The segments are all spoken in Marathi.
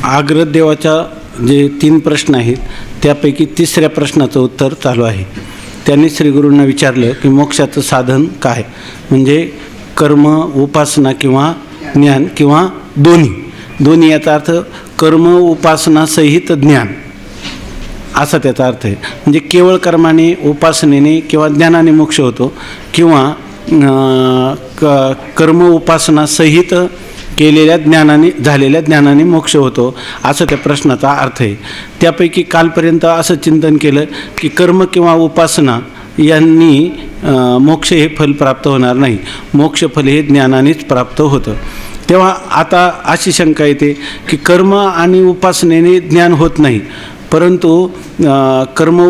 आग्रदेवाच्या जे 3 प्रश्न आहेत त्यापैकी 3ऱ्या प्रश्नाचं उत्तर चालू आहे. त्यांनी श्रीगुरूंना विचारलं की मोक्षाचं साधन काय, म्हणजे कर्म, उपासना किंवा ज्ञान किंवा दोन्ही याचा अर्थ कर्म उपासना सहित ज्ञान असा त्याचा अर्थ आहे. म्हणजे केवळ कर्माने, उपासनेने किंवा ज्ञानाने मोक्ष होतो किंवा कर्म उपासना सहित केलेल्या ज्ञानाने, झालेल्या ज्ञानाने मोक्ष होतो असं त्या प्रश्नाचा अर्थ आहे. त्यापैकी कालपर्यंत असं चिंतन केलं की कर्म किंवा उपासना यांनी मोक्ष हे फल प्राप्त होणार नाही, मोक्षफल हे ज्ञानानेच प्राप्त होतं. तेव्हा आता अशी शंका येते की कर्म आणि उपासनेने ज्ञान होत नाही, परंतु कर्म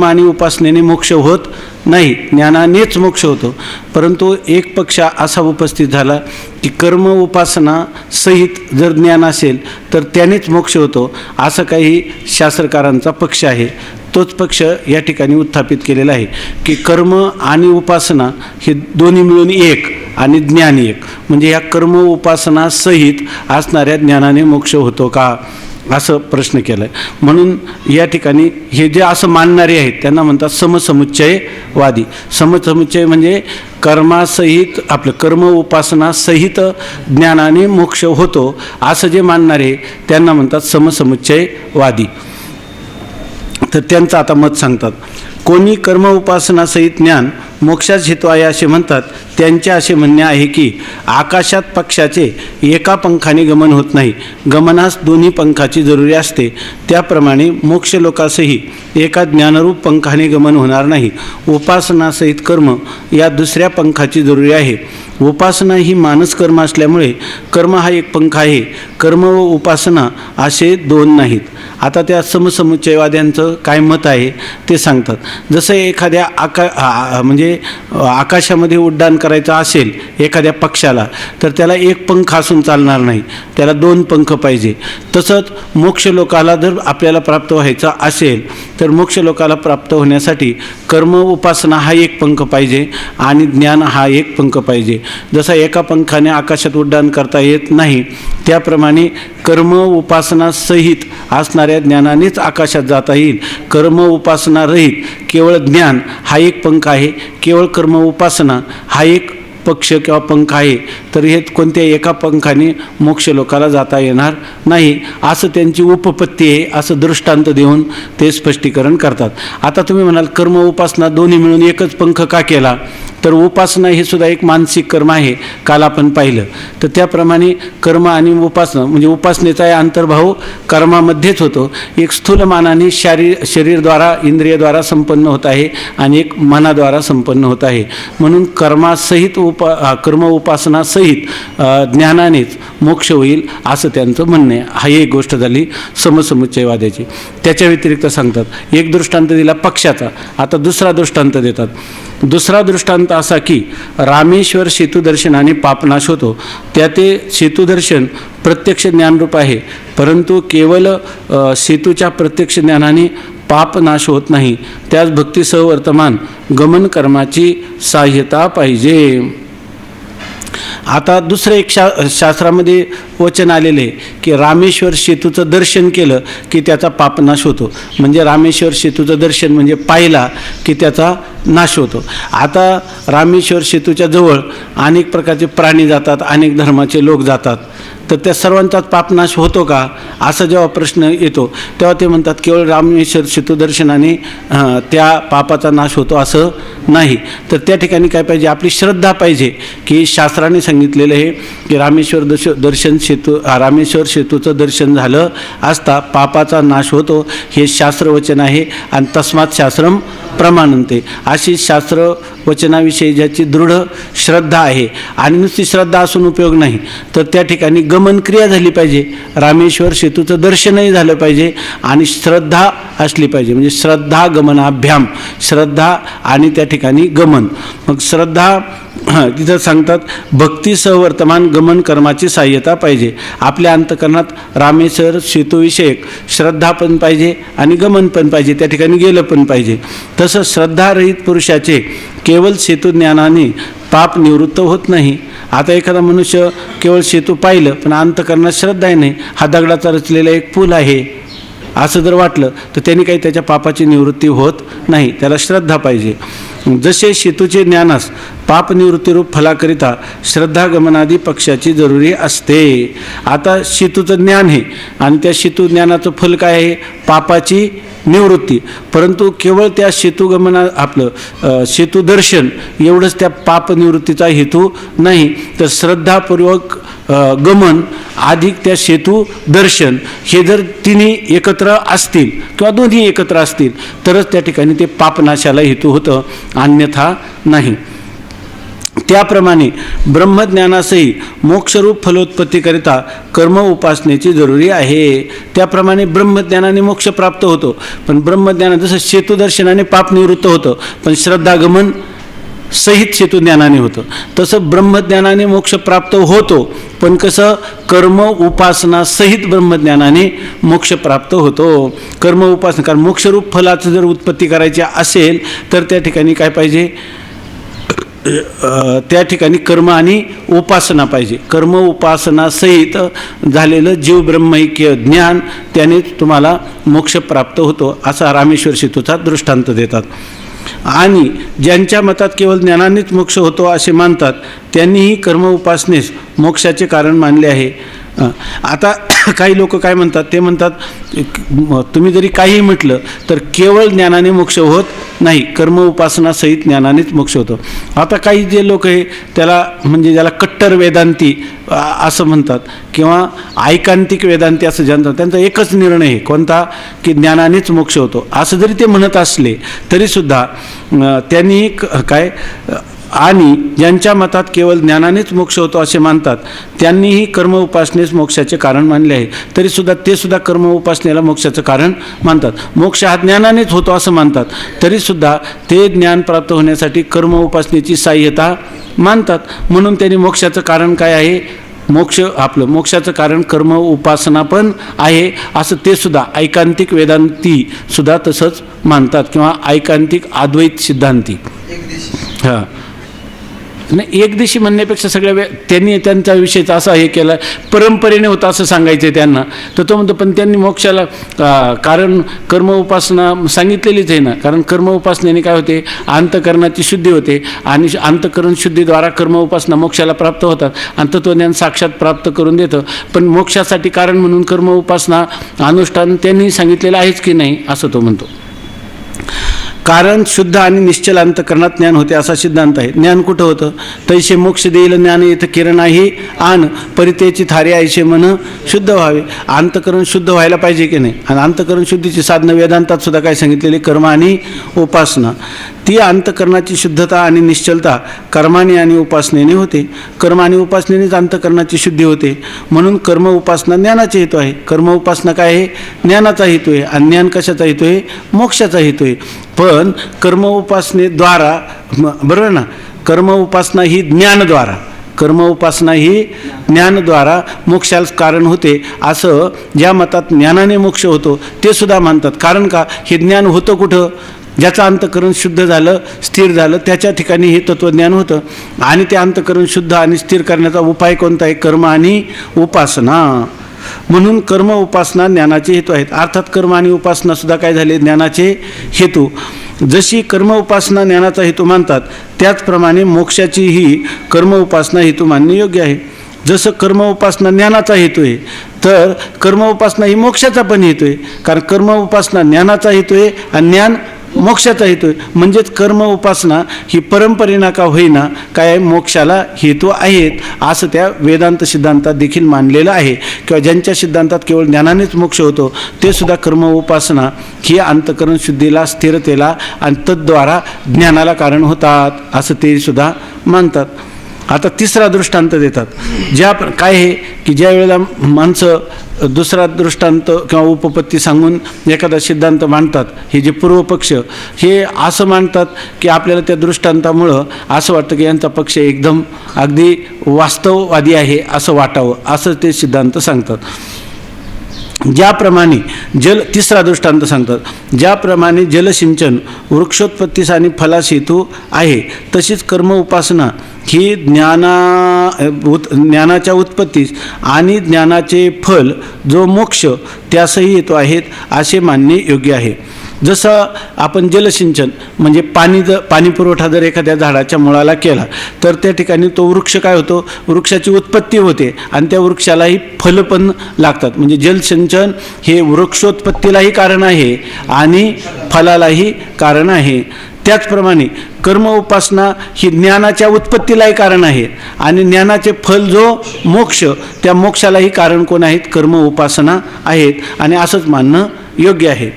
आणि उपासनेने मोक्ष होत नाही, ज्ञानानेच मोक्ष होतो. परंतु एक पक्ष असा उपस्थित झाला की कर्म उपासना सहित जर ज्ञान असेल तर त्यानेच मोक्ष होतो, असं काही शास्त्रकारांचा पक्ष आहे. तोच पक्ष या ठिकाणी उत्थापित केलेला आहे की कर्म आणि उपासना हे दोन्ही मिळून एक आणि ज्ञान एक, म्हणजे या कर्म उपासना सहित असणाऱ्या ज्ञानाने मोक्ष होतो का, असं प्रश्न केला आहे. म्हणून या ठिकाणी हे जे असं मानणारे आहेत त्यांना म्हणतात समसमुच्चयवादी. समसमुच्चय म्हणजे कर्मासहित आपलं कर्म उपासना सहित ज्ञानाने मोक्ष होतो असं जे मानणारे त्यांना म्हणतात समसमुच्चयवादी. तर त्यांचं आता मत सांगतात. कोणी कर्म उपासना सहित ज्ञान मोक्षास हेतू आहे असे म्हणतात, त्यांचे असे म्हणणे आहे की आकाशात पक्षाचे एका पंखाने गमन होत नाही, गमनास दोन्ही पंखाची जरुरी असते. त्याप्रमाणे मोक्ष लोकासही एका ज्ञानरूप पंखाने गमन होणार नाही. उपासनासहित कर्म या दुसऱ्या पंखाची जरुरी आहे. उपासना ही मानस कर्म असल्यामुळे कर्म हा एक पंख आहे, कर्म व उपासना असे 2 नाहीत. आता त्या समसमुच्चयवाद्यांचं काय मत आहे ते सांगतात. जसं एखाद्या म्हणजे आकाशामध्ये उड्डाण करायचं असेल एखाद्या पक्षाला तर त्याला एक पंख असून चालणार नाही, त्याला 2 पंख पाहिजे. तसंच मोक्ष लोकाला जर आपल्याला प्राप्त व्हायचं असेल तर मोक्ष लोकाला प्राप्त होण्यासाठी कर्म उपासना हा एक पंख पाहिजे आणि ज्ञान हा एक पंख पाहिजे. जसा एका पंखाने आकाशात उड्डाण करता येत नाही त्याप्रमाणे कर्म उपासना सहित असणाऱ्या ज्ञानानेच आकाशात जाता येईल. कर्म उपासना रहित केवळ ज्ञान हा एक पंख आहे, केवळ कर्म उपासना हा एक पक्ष किंवा पंख आहे, तर हे कोणत्या एका पंखाने मोक्ष लोकाला जाता येणार नाही असं त्यांची उपपत्ती आहे, असं दृष्टांत देऊन ते स्पष्टीकरण करतात. आता तुम्ही म्हणाल कर्म उपासना दोन्ही मिळून एकच पंख का केला, तर उपासना हे सुद्धा एक मानसिक कर्म आहे, काल आपण पाहिलं. तर त्याप्रमाणे कर्म आणि उपासना म्हणजे उपासनेचा अंतर्भाव कर्मामध्येच होतो. एक स्थूल मानाने शरीरद्वारा इंद्रियद्वारा संपन्न होत आहे आणि एक मनाद्वारा संपन्न होत आहे. म्हणून कर्मासहित कर्म उपासना सहित ज्ञानानेच मोक्ष होईल असं त्यांचं म्हणणं आहे. हा एक गोष्ट झाली समसमुच्चयवाद्याची. त्याच्या व्यतिरिक्त सांगतात एक दृष्टांत दिला पक्षाचा. आता दुसरा दृष्टांत देतात. दुसरा दृष्टांत असा की रामेश्वर सेतुदर्शनाने पापनाश होतो. ते सेतुदर्शन प्रत्यक्ष ज्ञानरूप आहे, परंतु केवळ सेतूच्या प्रत्यक्ष ज्ञानाने पाप नाश होत नाही. त्याच भक्तीसह वर्तमान गमन कर्माची सहाय्यता पाहिजे. आता दुसरं एक शास्त्रामध्ये वचन आलेले की रामेश्वर सेतूचं दर्शन केलं की त्याचा पापनाश होतो. म्हणजे रामेश्वर सेतूचं दर्शन म्हणजे पाहिला की त्याचा नाश होतो. आता रामेश्वर सेतूच्या जवळ अनेक प्रकारचे प्राणी जातात, अनेक धर्माचे लोक जातात, तर त्या सर्वांचाच पापनाश होतो का असा जेव्हा प्रश्न येतो तेव्हा ते म्हणतात केवळ रामेश्वर सेतुदर्शनाने त्या पापाचा नाश होतो असं नाही. तर त्या ठिकाणी काय पाहिजे, आपली श्रद्धा पाहिजे की शास्त्राने सांगितलेलं आहे की रामेश्वर सेतूचं दर्शन झालं असता पापाचा नाश होतो, हे शास्त्रवचन आहे. आणि तस्मात् शास्त्रम प्रमाणन्ते. अशी शास्त्र वचनाविषयी ज्याची दृढ श्रद्धा आहे आणि नुसती श्रद्धा असून उपयोग नाही, तर त्या ठिकाणी गमन क्रिया झाली पाहिजे, रामेश्वर सेतूचं दर्शनही झालं पाहिजे आणि श्रद्धा असली पाहिजे. म्हणजे श्रद्धा गमनाभ्याम, श्रद्धा आणि त्या ठिकाणी गमन. मग श्रद्धा तिथं सांगतात भक्तीसह वर्तमान गमन कर्माची सहाय्यता पाहिजे. आपल्या अंतकरणात रामेश्वर सेतूविषयक श्रद्धा पण पाहिजे आणि गमन पण पाहिजे, त्या ठिकाणी गेलं पण पाहिजे. तसं श्रद्धारहित पुरुषाचे केवळ सेतू ज्ञानाने पाप निवृत्त होत नाही. आता एखादा मनुष्य केवळ सेतू पाहिलं पण अंतकरणात श्रद्धा नाही, हा दगडाचा रचलेला एक पूल आहे असं जर वाटलं तर त्यांनी काही त्याच्या पापाची निवृत्ती होत नाही, त्याला श्रद्धा पाहिजे. जसे सेतूचे ज्ञानास पाप निवृत्तीरूप फलाकरिता श्रद्धागमनादी पक्षाची जरुरी असते. आता सेतूचं ज्ञान आहे आणि त्या सेतू ज्ञानाचं फल काय आहे? पापाची निवृत्ती. परंतु केवळ त्या सेतूगमना आपलं सेतूदर्शन एवढंच त्या पापनिवृत्तीचा हेतू नाही, तर श्रद्धापूर्वक गमन अधिक त्या सेतू दर्शन हे जर तिन्ही एकत्र असतील किंवा दोन्ही एकत्र असतील तरच त्या ठिकाणी ते पापनाशाला हेतू होतं, अन्यथा नाही. त्याप्रमाणे ब्रह्मज्ञानासही मोक्षरूप फलोत्पत्तीकरिता कर्म उपासनेची जरुरी आहे. त्याप्रमाणे ब्रह्मज्ञानाने मोक्ष प्राप्त होतो, पण ब्रह्मज्ञान जसं सेतूदर्शनाने पाप निवृत्त होतं पण श्रद्धागमन सहित सेतुज्ञानाने होतं, तसं ब्रह्मज्ञानाने मोक्ष प्राप्त होतो पण कसं? कर्म उपासना सहित ब्रह्मज्ञानाने मोक्ष प्राप्त होतो. कर्म उपासना, कारण मोक्षरूप फलाचं जर उत्पत्ती करायची असेल तर त्या ठिकाणी काय पाहिजे? त्या ठिकाणी कर्म आणि उपासना पाहिजे. कर्म उपासना सहित झालेलं जीव ब्रह्मैक्य ज्ञान त्याने तुम्हाला मोक्ष प्राप्त होतो, असा रामेश्वर सेतूचा दृष्टांत देतात. आणि ज्यांच्या मतात केवळ ज्ञानानेच मोक्ष होतो असे मानतात त्यांनीही कर्म उपासनेस मोक्षाचे कारण मानले आहे. आता काही लोक काय म्हणतात? ते म्हणतात तुम्ही जरी काही म्हटलं तर केवळ ज्ञानाने मोक्ष होत नाही, कर्म उपासना सहित ज्ञानानेच मोक्ष होतो. आता काही जे लोक आहे त्याला म्हणजे ज्याला कट्टर वेदांती असं म्हणतात किंवा ऐकांतिक वेदांती असं जानतात, त्यांचा एकच निर्णय आहे कोणता? की ज्ञानानेच मोक्ष होतो. असं जरी ते म्हणत असले तरीसुद्धा त्यांनी काय, आणि ज्यांच्या मतात केवळ ज्ञानानेच मोक्ष होतो असे मानतात त्यांनीही कर्म उपासनेस मोक्षाचे कारण मानले आहे. तरीसुद्धा ते सुद्धा कर्म उपासनेला मोक्षाचं कारण मानतात. मोक्ष हा ज्ञानानेच होतो असं मानतात, तरीसुद्धा ते ज्ञान प्राप्त होण्यासाठी कर्म उपासनेची सहाय्यता मानतात. म्हणून त्यांनी मोक्षाचं कारण काय आहे? मोक्षाचं कारण कर्म उपासना पण आहे असं ते सुद्धा ऐकांतिक वेदांती सुद्धा तसंच मानतात किंवा ऐकांतिक अद्वैत सिद्धांती. हां, नाही एकदिशी म्हणण्यापेक्षा सगळ्या त्यांनी त्यांचा विषयचा असा हे केला, परंपरेने होता असं सांगायचं आहे त्यांना. तर तो म्हणतो पण त्यांनी मोक्षाला कारण कर्म उपासना सांगितलेलीच आहे ना, कारण कर्म उपासनेने काय होते? अंतकरणाची शुद्धी होते आणि अंतकरण शुद्धीद्वारा कर्म उपासना मोक्षाला प्राप्त होतात आणि तत्वज्ञान साक्षात प्राप्त करून देतं. पण मोक्षासाठी कारण म्हणून कर्म उपासना अनुष्ठान त्यांनी सांगितलेलं आहेच की नाही असं तो म्हणतो. कारण शुद्ध आणि निश्चल अंतकरणात ज्ञान होते असा सिद्धांत आहे. ज्ञान कुठं होतं? तैसे मोक्ष देईल ज्ञान येतं किरण आहे आण परितेची थारे ऐसे मन शुद्ध व्हावे. अंतकरण शुद्ध व्हायला पाहिजे की नाही? आणि अंतकरण शुद्धीची साधनं वेदांतात सुद्धा काय सांगितलेले? कर्म आणि उपासना. ती अंतकरणाची शुद्धता आणि निश्चलता कर्माने आणि उपासनेने होते. कर्म आणि उपासनेनेच अंतकरणाची शुद्धी होते. म्हणून कर्म उपासना ज्ञानाचा हेतू आहे. कर्म उपासना काय आहे? ज्ञानाचा हेतू आहे. आणि ज्ञान कशाचा हेतू आहे? मोक्षाचा हेतू आहे. पण कर्म उपासनेद्वारा, बरोबर ना, कर्म उपासना ही ज्ञानद्वारा, कर्म उपासना ही ज्ञानद्वारा मोक्षाला कारण होते असं ज्या मतात ज्ञानाने मोक्ष होतो ते सुद्धा मानतात. कारण का? हे ज्ञान होतं कुठं? ज्याचं अंतकरण शुद्ध झालं, स्थिर झालं, त्याच्या ठिकाणी हे तत्त्वज्ञान होतं. आणि ते अंतकरण शुद्ध आणि स्थिर करण्याचा उपाय कोणता आहे? कर्म आणि उपासना. म्हणून कर्म उपासना ज्ञानाचे हेतू आहेत. अर्थात कर्म आणि उपासना सुद्धा काय झाले? ज्ञानाचे हेतू. जशी कर्म उपासना ज्ञानाचा हेतू मानतात त्याचप्रमाणे मोक्षाचीही कर्म उपासना हेतू मानणे योग्य आहे. जसं कर्म उपासना ज्ञानाचा हेतू आहे तर कर्म उपासना ही मोक्षाचा पण हेतू आहे. कारण कर्म उपासना ज्ञानाचा हेतू आहे आणि ज्ञान मोक्षाचा हेतू आहे. म्हणजेच कर्म उपासना ही परंपरेना का होईना काय मोक्षाला हेतू आहेत असं त्या वेदांत सिद्धांतात देखील मानलेलं आहे. किंवा ज्यांच्या सिद्धांतात केवळ ज्ञानानेच मोक्ष होतो ते सुद्धा कर्म उपासना ही अंतःकरण शुद्धीला, स्थिरतेला आणि तद्वारा ज्ञानाला कारण होतात असं ते सुद्धा मानतात. आता तिसरा दृष्टांत देतात. काय आहे की ज्या वेळेला माणसं दुसरा दृष्टांत किंवा उपपत्ती सांगून एखादा सिद्धांत मांडतात, हे जे पूर्वपक्ष हे असं मांडतात की आपल्याला त्या दृष्टांतामुळं असं वाटतं की यांचा पक्ष एकदम अगदी वास्तववादी आहे असं वाटावं, असं ते सिद्धांत सांगतात. ज्याप्रमाणे तिसरा दृष्टांत सांगतात, ज्याप्रमाणे जलसिंचन वृक्षोत्पत्तीस आणि फलास हेतू आहे, तशीच कर्म उपासना ही ज्ञानाच्या उत्पत्तीस आणि ज्ञानाचे फल जो मोक्ष त्यासही हेतू आहेत असे मानणे योग्य आहे. जसं आपण जलसिंचन म्हणजे पाणी पुरवठा जर एखाद्या झाडाच्या मुळाला केला तर त्या ठिकाणी तो वृक्ष काय होतो, वृक्षाची उत्पत्ती होते आणि त्या वृक्षालाही फलं पण लागतात. म्हणजे जलसिंचन हे वृक्षोत्पत्तीलाही कारण आहे आणि फलालाही कारण आहे. त्याचप्रमाणे कर्म उपासना ही ज्ञानाच्या उत्पत्तीलाही कारण आहे आणि ज्ञानाचे फल जो मोक्ष त्या मोक्षालाही कारण कोण आहेत, कर्म उपासना आहेत आणि असंच मानणं योग्य आहे.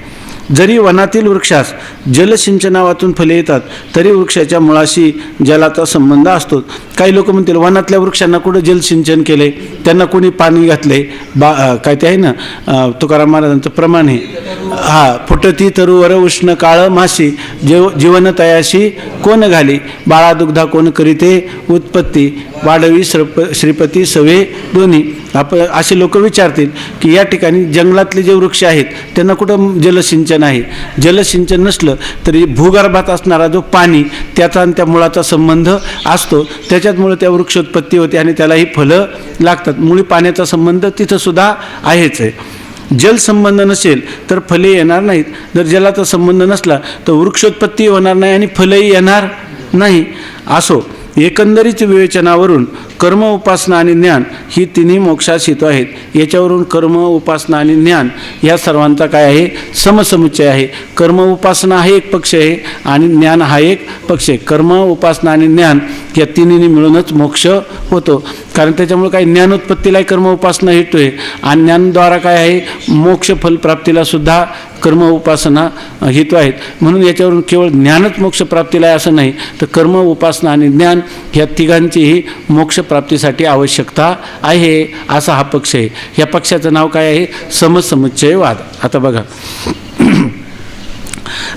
जरी वनातील वृक्षास जलसिंचनावातून फले येतात तरी वृक्षाच्या मुळाशी जलाचा संबंध असतो. काही लोक म्हणतील वनातल्या वृक्षांना कुठं जलसिंचन केले, त्यांना कोणी पाणी घातले, काय ते आहे ना तुकाराम महाराजांचं प्रमाण आहे, फुटती तरुवर उष्ण काळ मासी जीवन तयाशी कोण घाली, बाळा दुग्धा कोण करीते उत्पत्ती, वाढवी श्रीपती सवे दोन्ही. असे लोक विचारतील की या ठिकाणी जंगलातले जे वृक्ष आहेत त्यांना कुठं जलसिंचन आहे. जलसिंचन नसलं तरी भूगर्भात असणारा जो पाणी त्याचा आणि त्या मुळाचा संबंध असतो, त्याच्यामुळे त्या वृक्षोत्पत्ती होते आणि त्यालाही फलं लागतात. मुळी पाण्याचा संबंध तिथं सुद्धा आहेच आहे. जल संबंध नसेल तर फले येणार नाहीत. जर जलाचा संबंध नसला तर वृक्षोत्पत्ती होणार नाही आणि फलही येणार नाही. असो, एकंदरीत विवेचनावरून कर्म उपासना आणि ज्ञान ही तिन्ही मोक्षास हेतू आहेत. याच्यावरून कर्म उपासना आणि ज्ञान या सर्वांचा काय आहे, समसमुच्चय आहे. कर्म उपासना हा एक पक्ष आहे आणि ज्ञान हा एक पक्ष आहे. कर्म उपासना आणि ज्ञान या तिन्हींनी मिळूनच मोक्ष होतो. कारण त्याच्यामुळे काही ज्ञानोत्पत्तीलाही कर्म उपासना हेतू आहे आणि ज्ञानद्वारा काय आहे, मोक्ष फलप्राप्तीला सुद्धा कर्म उपासना हेतू आहेत. म्हणून याच्यावरून केवळ ज्ञानच मोक्ष प्राप्तीला आहे असं नाही, तर कर्म उपासना आणि ज्ञान ह्या तिघांचीही मोक्ष प्राप्तीसाठी आवश्यकता आहे असा हा पक्ष आहे. या पक्षाचं नाव काय आहे, समसमुच्चयवाद. आता बघा,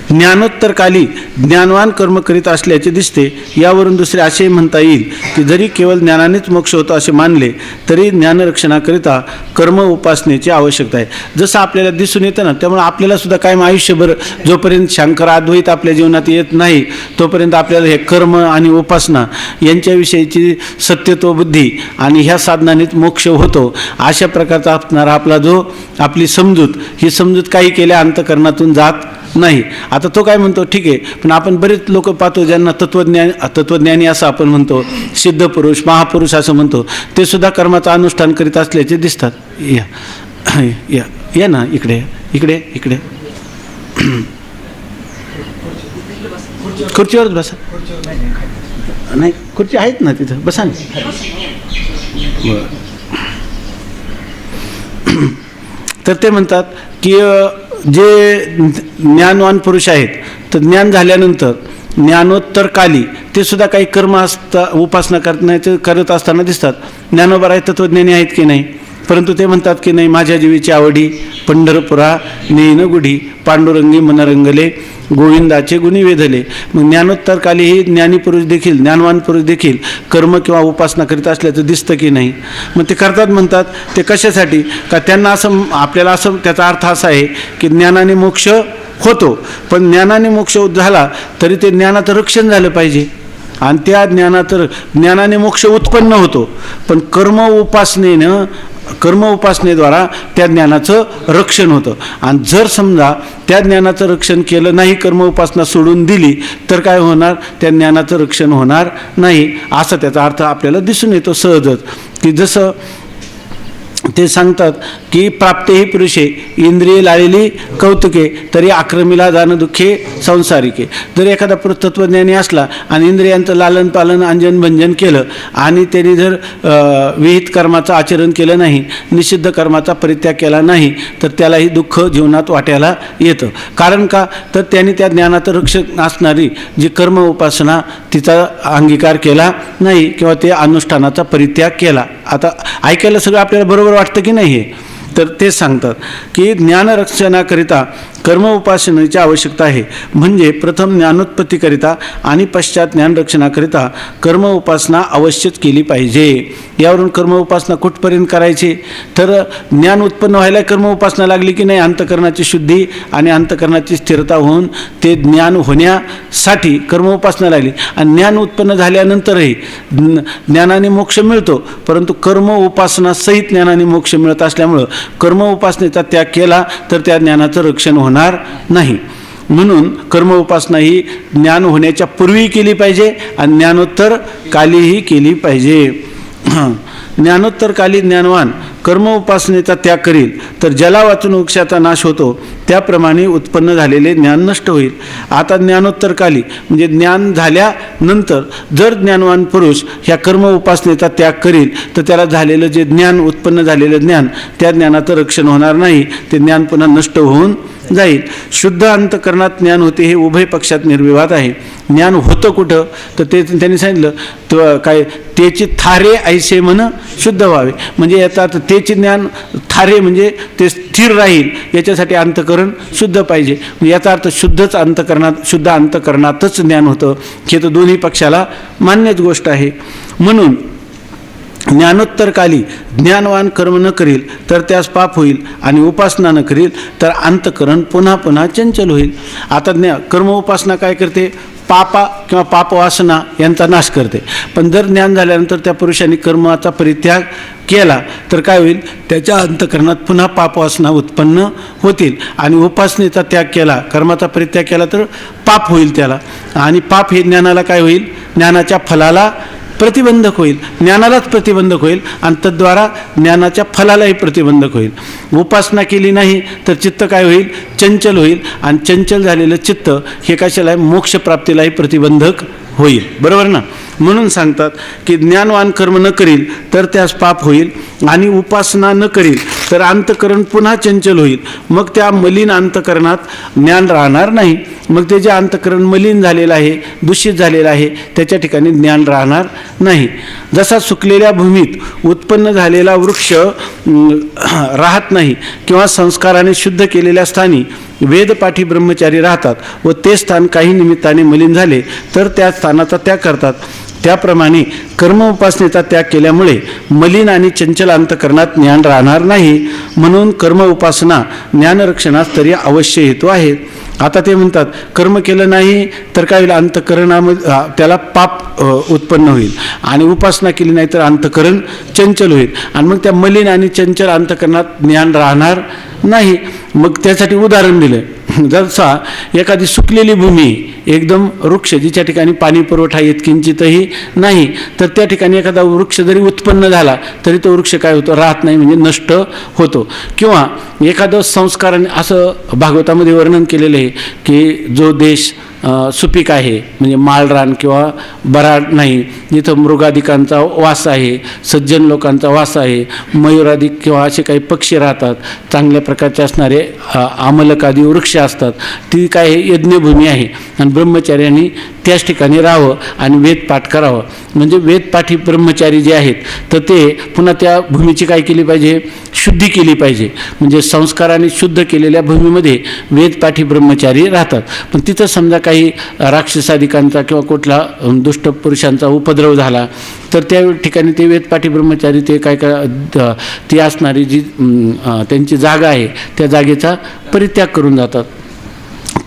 ज्ञानोत्तरकाली ज्ञानवान कर्म करीत असल्याचे दिसते. यावरून दुसरे असे म्हणता येईल की जरी केवळ ज्ञानानेच मोक्ष होतो असे मानले तरी ज्ञानरक्षणाकरिता कर्म उपासनेची आवश्यकता आहे. जसं आपल्याला दिसून येतं ना, त्यामुळे आपल्याला सुद्धा कायम आयुष्यभर जोपर्यंत शंकर अद्वैत आपल्या जीवनात येत नाही तोपर्यंत आपल्याला हे कर्म आणि उपासना यांच्याविषयीची सत्यत्व बुद्धी आणि ह्या साधनानेच मोक्ष होतो अशा प्रकारचा असणारा आपली समजूत, ही समजूत काही केल्या अंतःकरणातून जात नाही. आता तो काय म्हणतो, ठीक आहे, पण आपण बरेच लोक पाहतो ज्यांना तत्वज्ञानी असं आपण म्हणतो, सिद्ध पुरुष, महापुरुष असं म्हणतो, ते सुद्धा कर्माचं अनुष्ठान करीत असल्याचे दिसतात. या ना इकडे इकडे इकडे खुर्चीवरच बसा. नाही, खुर्ची आहेत ना तिथं, बसा ना. तर ते म्हणतात की जे ज्ञानवान पुरुष आहेत तर ज्ञान झाल्यानंतर ज्ञानोत्तरकाली ते सुद्धा काही कर्म उपासना करत असताना दिसतात. ज्ञानोबा आहे, तत्वज्ञानी आहेत की नाही, परंतु ते म्हणतात की नाही, माझ्या जीवीची आवडी पंढरपुरा नेईन गुढी, पांडुरंगी मनरंगले गोविंदाचे गुणी वेधले. मग ज्ञानोत्तरकाली ही ज्ञानी पुरुष देखील, ज्ञानवान पुरुष देखील कर्म किंवा उपासना करीत असल्याचं दिसतं की नाही. मग ते करतात म्हणतात, ते कशासाठी, का त्यांना असं, आपल्याला असं त्याचा अर्थ असा आहे की ज्ञानाने मोक्ष होतो, पण ज्ञानाने मोक्ष झाला तरी ते ज्ञानाचं रक्षण झालं पाहिजे आणि त्या ज्ञानाने मोक्ष उत्पन्न होतो, पण कर्म उपासनेद्वारा त्या ज्ञानाचं रक्षण होतं. आणि जर समजा त्या ज्ञानाचं रक्षण केलं नाही, कर्म उपासना सोडून दिली, तर काय होणार, त्या ज्ञानाचं रक्षण होणार नाही. असा त्याचा अर्थ आपल्याला दिसून येतो सहजच. की जसं ते सांगतात की प्राप्तेही पुरुषे इंद्रिये लाळलेली कौतुके तरी आक्रमीला जाणं दुःखे संसारिके. जर एखादा तत्वज्ञानी असला आणि इंद्रियांचं लालन पालन अंजन भंजन केलं आणि त्यांनी जर विहित कर्माचं आचरण केलं नाही, निषिद्ध कर्माचा परित्याग केला नाही, तर त्यालाही दुःख जीवनात वाट्याला येतं. कारण का, तर त्यांनी त्या ज्ञानाचं रक्षक असणारी जी कर्म उपासना तिचा अंगीकार केला नाही किंवा ते अनुष्ठानाचा परित्याग केला. आता ऐकायला सगळं आपल्याला बरोबर वाटतं की नाही हे, तर ते सांगतात की ज्ञानरक्षणाकरिता कर्म उपासनेची आवश्यकता आहे. म्हणजे प्रथम ज्ञानोत्पत्तीकरिता आणि पश्चात ज्ञानरक्षणाकरिता कर्म उपासना अवश्यच केली पाहिजे. यावरून कर्म उपासना कुठपर्यंत करायची, तर ज्ञान उत्पन्न व्हायला कर्म उपासना लागली की नाही, अंतःकरणाची शुद्धी आणि अंतःकरणाची स्थिरता होऊन ते ज्ञान होण्यासाठी कर्म उपासना लागली. आणि ज्ञान उत्पन्न झाल्यानंतरही ज्ञानाने मोक्ष मिळतो, परंतु कर्म उपासना सहित ज्ञानाने मोक्ष मिळत असल्यामुळं कर्म उपासनेचा त्याग केला तर त्या ज्ञानाचं रक्षण होणार नाही. म्हणून कर्म उपासना ही ज्ञान होण्याच्या पूर्वी केली पाहिजे आणि ज्ञानोत्तर कालीही केली पाहिजे. ज्ञानोत्तर काली ज्ञानवान कर्म उपासनेचा त्याग करील तर जला वाचून वृक्षाचा नाश होतो, त्याप्रमाणे उत्पन्न झालेले ज्ञान नष्ट होईल. आता ज्ञानोत्तर काली म्हणजे ज्ञान झाल्यानंतर जर ज्ञानवान पुरुष ह्या कर्म उपासनेचा त्याग करील तर त्याला झालेलं जे ज्ञान, उत्पन्न झालेलं ज्ञान, त्या ज्ञानाचं रक्षण होणार नाही, ते ज्ञान पुन्हा नष्ट होऊन जाईल. शुद्ध अंतःकरणात ज्ञान होते हे उभय पक्षात निर्विवाद आहे. ज्ञान होतं कुठं, तर ते त्यांनी सांगितलं तो काय, त्याची थारे ऐसे म्हण शुद्ध व्हावे. म्हणजे याचा अर्थ त्याचे ज्ञान थारे म्हणजे ते स्थिर राहील, याच्यासाठी अंतःकरण शुद्ध पाहिजे. याचा अर्थ शुद्धच अंतःकरणात, शुद्ध अंतःकरणातच ज्ञान होतं, हे तर दोन्ही पक्षाला मान्यच गोष्ट आहे. म्हणून ज्ञानोत्तर काली ज्ञानवान कर्म न करील तर त्यास पाप होईल आणि उपासना न करील तर अंतःकरण पुन्हा पुन्हा चंचल होईल. आता कर्म उपासना काय करते, पापा किंवा पापवासना यांचा नाश करते. पण जर ज्ञान झाल्यानंतर त्या पुरुषांनी कर्माचा परित्याग केला तर काय होईल, त्याच्या अंतःकरणात पुन्हा पापवासना उत्पन्न होतील. आणि उपासनेचा त्याग केला, कर्माचा परित्याग केला तर पाप होईल त्याला. आणि पाप हे ज्ञानाला काय होईल, ज्ञानाच्या फलाला प्रतिबंधक होईल, ज्ञानालाच प्रतिबंधक होईल आणि तद्वारा ज्ञानाच्या फलालाही प्रतिबंधक होईल. उपासना केली नाही तर चित्त काय होईल, चंचल होईल. आणि चंचल झालेलं चित्त हे कशाला, मोक्षप्राप्तीलाही प्रतिबंधक होईल. बरोबर ना. म्हणून सांगतात की ज्ञानवान कर्म न करील तर त्यास पाप होईल आणि उपासना न करील तर अंतःकरण पुन्हा चंचल होईल. मग त्या मलिन अंतःकरणात ज्ञान राहणार नाही. मग ते जे अंतःकरण मलिन झालेलं आहे, दूषित झालेलं आहे, त्याच्या ठिकाणी ज्ञान राहणार नाही. जसा सुकलेल्या भूमीत उत्पन्न झालेला वृक्ष राहत नाही किंवा संस्काराने शुद्ध केलेल्या स्थानी वेदपाठी ब्रह्मचारी राहतात व ते स्थान काही निमित्ताने मलिन झाले तर त्या स्थानाचा त्याग करतात, त्याप्रमाणे कर्म उपासनेचा त्याग केल्यामुळे मलिन आणि चंचल अंतःकरणात ज्ञान राहणार नाही. म्हणून कर्म उपासना ज्ञानरक्षणास तरी अवश्य हेतू आहे. आता ते म्हणतात कर्म केलं नाही तर काय होईल, अंतःकरणामध्ये त्याला पाप उत्पन्न होईल आणि उपासना केली नाही तर अंतःकरण चंचल होईल आणि मग त्या मलिन आणि चंचल अंतःकरणात ज्ञान राहणार नाही. मग त्यासाठी उदाहरण दिलं, जसा एखादी सुकलेली भूमी, एकदम वृक्ष जिच्या ठिकाणी पाणी पुरवठा येत किंचितही नाही, तर त्या ठिकाणी एखादा वृक्ष जरी उत्पन्न झाला तरी तो वृक्ष काय होतो, राहत नाही, म्हणजे नष्ट होतो. किंवा एखादं संस्काराने, असं भागवतामध्ये वर्णन केलेलं आहे की जो देश सुपीक आहे, म्हणजे माळरान किंवा बराड नाही, जिथं मृगादिकांचा वास आहे, सज्जन लोकांचा वास आहे, मयुरादिक किंवा असे काही पक्षी राहतात, चांगल्या प्रकारचे असणारे आमलकादी वृक्ष असतात, ती काय यज्ञभूमी आहे आणि ब्रह्मचार्यांनी त्याच ठिकाणी राहावं आणि वेदपाठ करावं. म्हणजे वेदपाठी ब्रह्मचारी जे आहेत तर ते पुन्हा त्या भूमीची काय केली पाहिजे, शुद्धी केली पाहिजे. म्हणजे संस्काराने शुद्ध केलेल्या भूमीमध्ये वेदपाठी ब्रह्मचारी राहतात. पण तिथं समजा काही राक्षसादिकांचा किंवा कुठला दुष्ट पुरुषांचा उपद्रव झाला तर त्या ठिकाणी ते वेदपाठी ब्रह्मचारी ते काय ती असणारी जी त्यांची जागा आहे त्या जागेचा परित्याग करून जातात.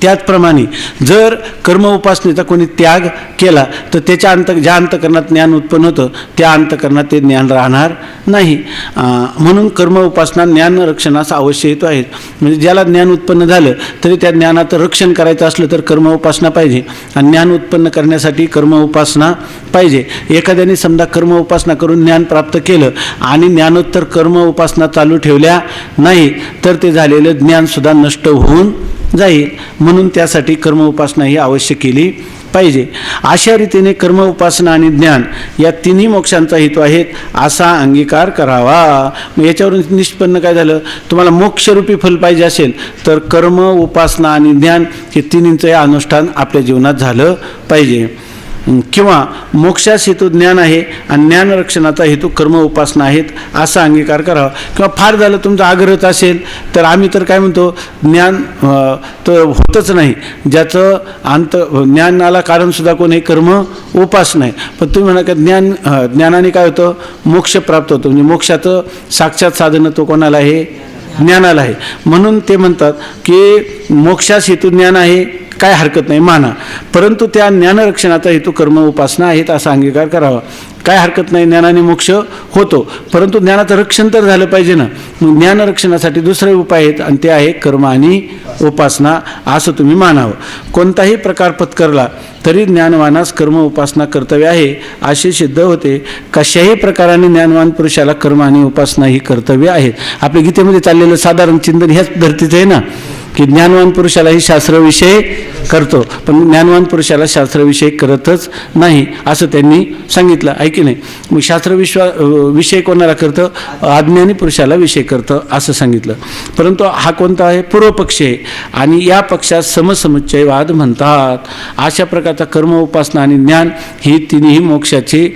त्याचप्रमाणे जर कर्म उपासनेचा कोणी त्याग केला तर त्याच्या ज्या अंतकरणात ज्ञान उत्पन्न होतं त्या अंतकरणात ते ज्ञान राहणार नाही. म्हणून कर्म उपासना ज्ञान रक्षणास अवश्य हेतू आहेत. म्हणजे ज्याला ज्ञान उत्पन्न झालं तरी त्या ज्ञानाचं रक्षण करायचं असलं तर कर्म उपासना पाहिजे आणि ज्ञान उत्पन्न करण्यासाठी कर्म उपासना पाहिजे. एखाद्याने समजा कर्म उपासना करून ज्ञान प्राप्त केलं आणि ज्ञानोत्तर कर्म उपासना चालू ठेवल्या नाही तर ते झालेलं ज्ञानसुद्धा नष्ट होऊन जाईल. म्हणून त्यासाठी कर्म उपासना ही अवश्य केली पाहिजे. अशा रीतीने कर्म उपासना आणि ज्ञान या तिन्ही मोक्षांचा हेतू आहेत असा अंगीकार करावा. मग याच्यावरून निष्पन्न काय झालं, तुम्हाला मोक्षरूपी फल पाहिजे असेल तर कर्म उपासना आणि ज्ञान हे तिन्हींचं अनुष्ठान आपल्या जीवनात झालं पाहिजे. किंवा मोक्षास हेतू ज्ञान आहे आणि ज्ञान रक्षणाचा हेतू कर्म उपासना आहेत असा अंगीकार करावा. किंवा फार झालं तुमचा आग्रह असेल तर आम्ही तर काय म्हणतो, ज्ञान तर होतच नाही, ज्याचं ज्ञानाला कारणसुद्धा कोण आहे, कर्म उपासना आहे. पण तुम्ही म्हणा का ज्ञानाने काय होतं, मोक्ष प्राप्त होतो. म्हणजे मोक्षाचं साक्षात साधन तो कोणाला आहे, ज्ञानाला आहे. म्हणून ते म्हणतात की मोक्षास हेतू ज्ञान आहे, काय हरकत नाही माना, परंतु त्या ज्ञानरक्षणाचा हेतू कर्म उपासना आहेत असा अंगीकार करावा. काय हरकत नाही, ज्ञानाने मोक्ष होतो, परंतु ज्ञानाचं रक्षण तर झालं पाहिजे ना. मग ज्ञानरक्षणासाठी दुसरे उपाय आहेत आणि ते आहे कर्म आणि उपासना असं तुम्ही मानावं. कोणताही प्रकार पत्करला तरी ज्ञानवानास कर्म उपासना कर्तव्य आहे असे सिद्ध होते. कशाही प्रकाराने ज्ञानवान पुरुषाला कर्म आणि उपासना ही कर्तव्य आहेत. आपल्या गीतेमध्ये चाललेलं साधारण चिंतन ह्याच धर्तीचं आहे ना, की ज्ञानवान पुरुषालाही शास्त्रविषय करतो, पण ज्ञानवान पुरुषाला शास्त्रविषय करतच नाही असं त्यांनी सांगितलं आहे की नाही. मग विषय कोणाला करतं, अज्ञानी पुरुषाला विषय करतं असं सांगितलं. परंतु हा कोणता आहे, पूर्वपक्ष आहे आणि या पक्षात समसमुच्चयवाद म्हणतात. अशा प्रकारचा कर्म उपासना आणि ज्ञान ही तिन्ही मोक्षाची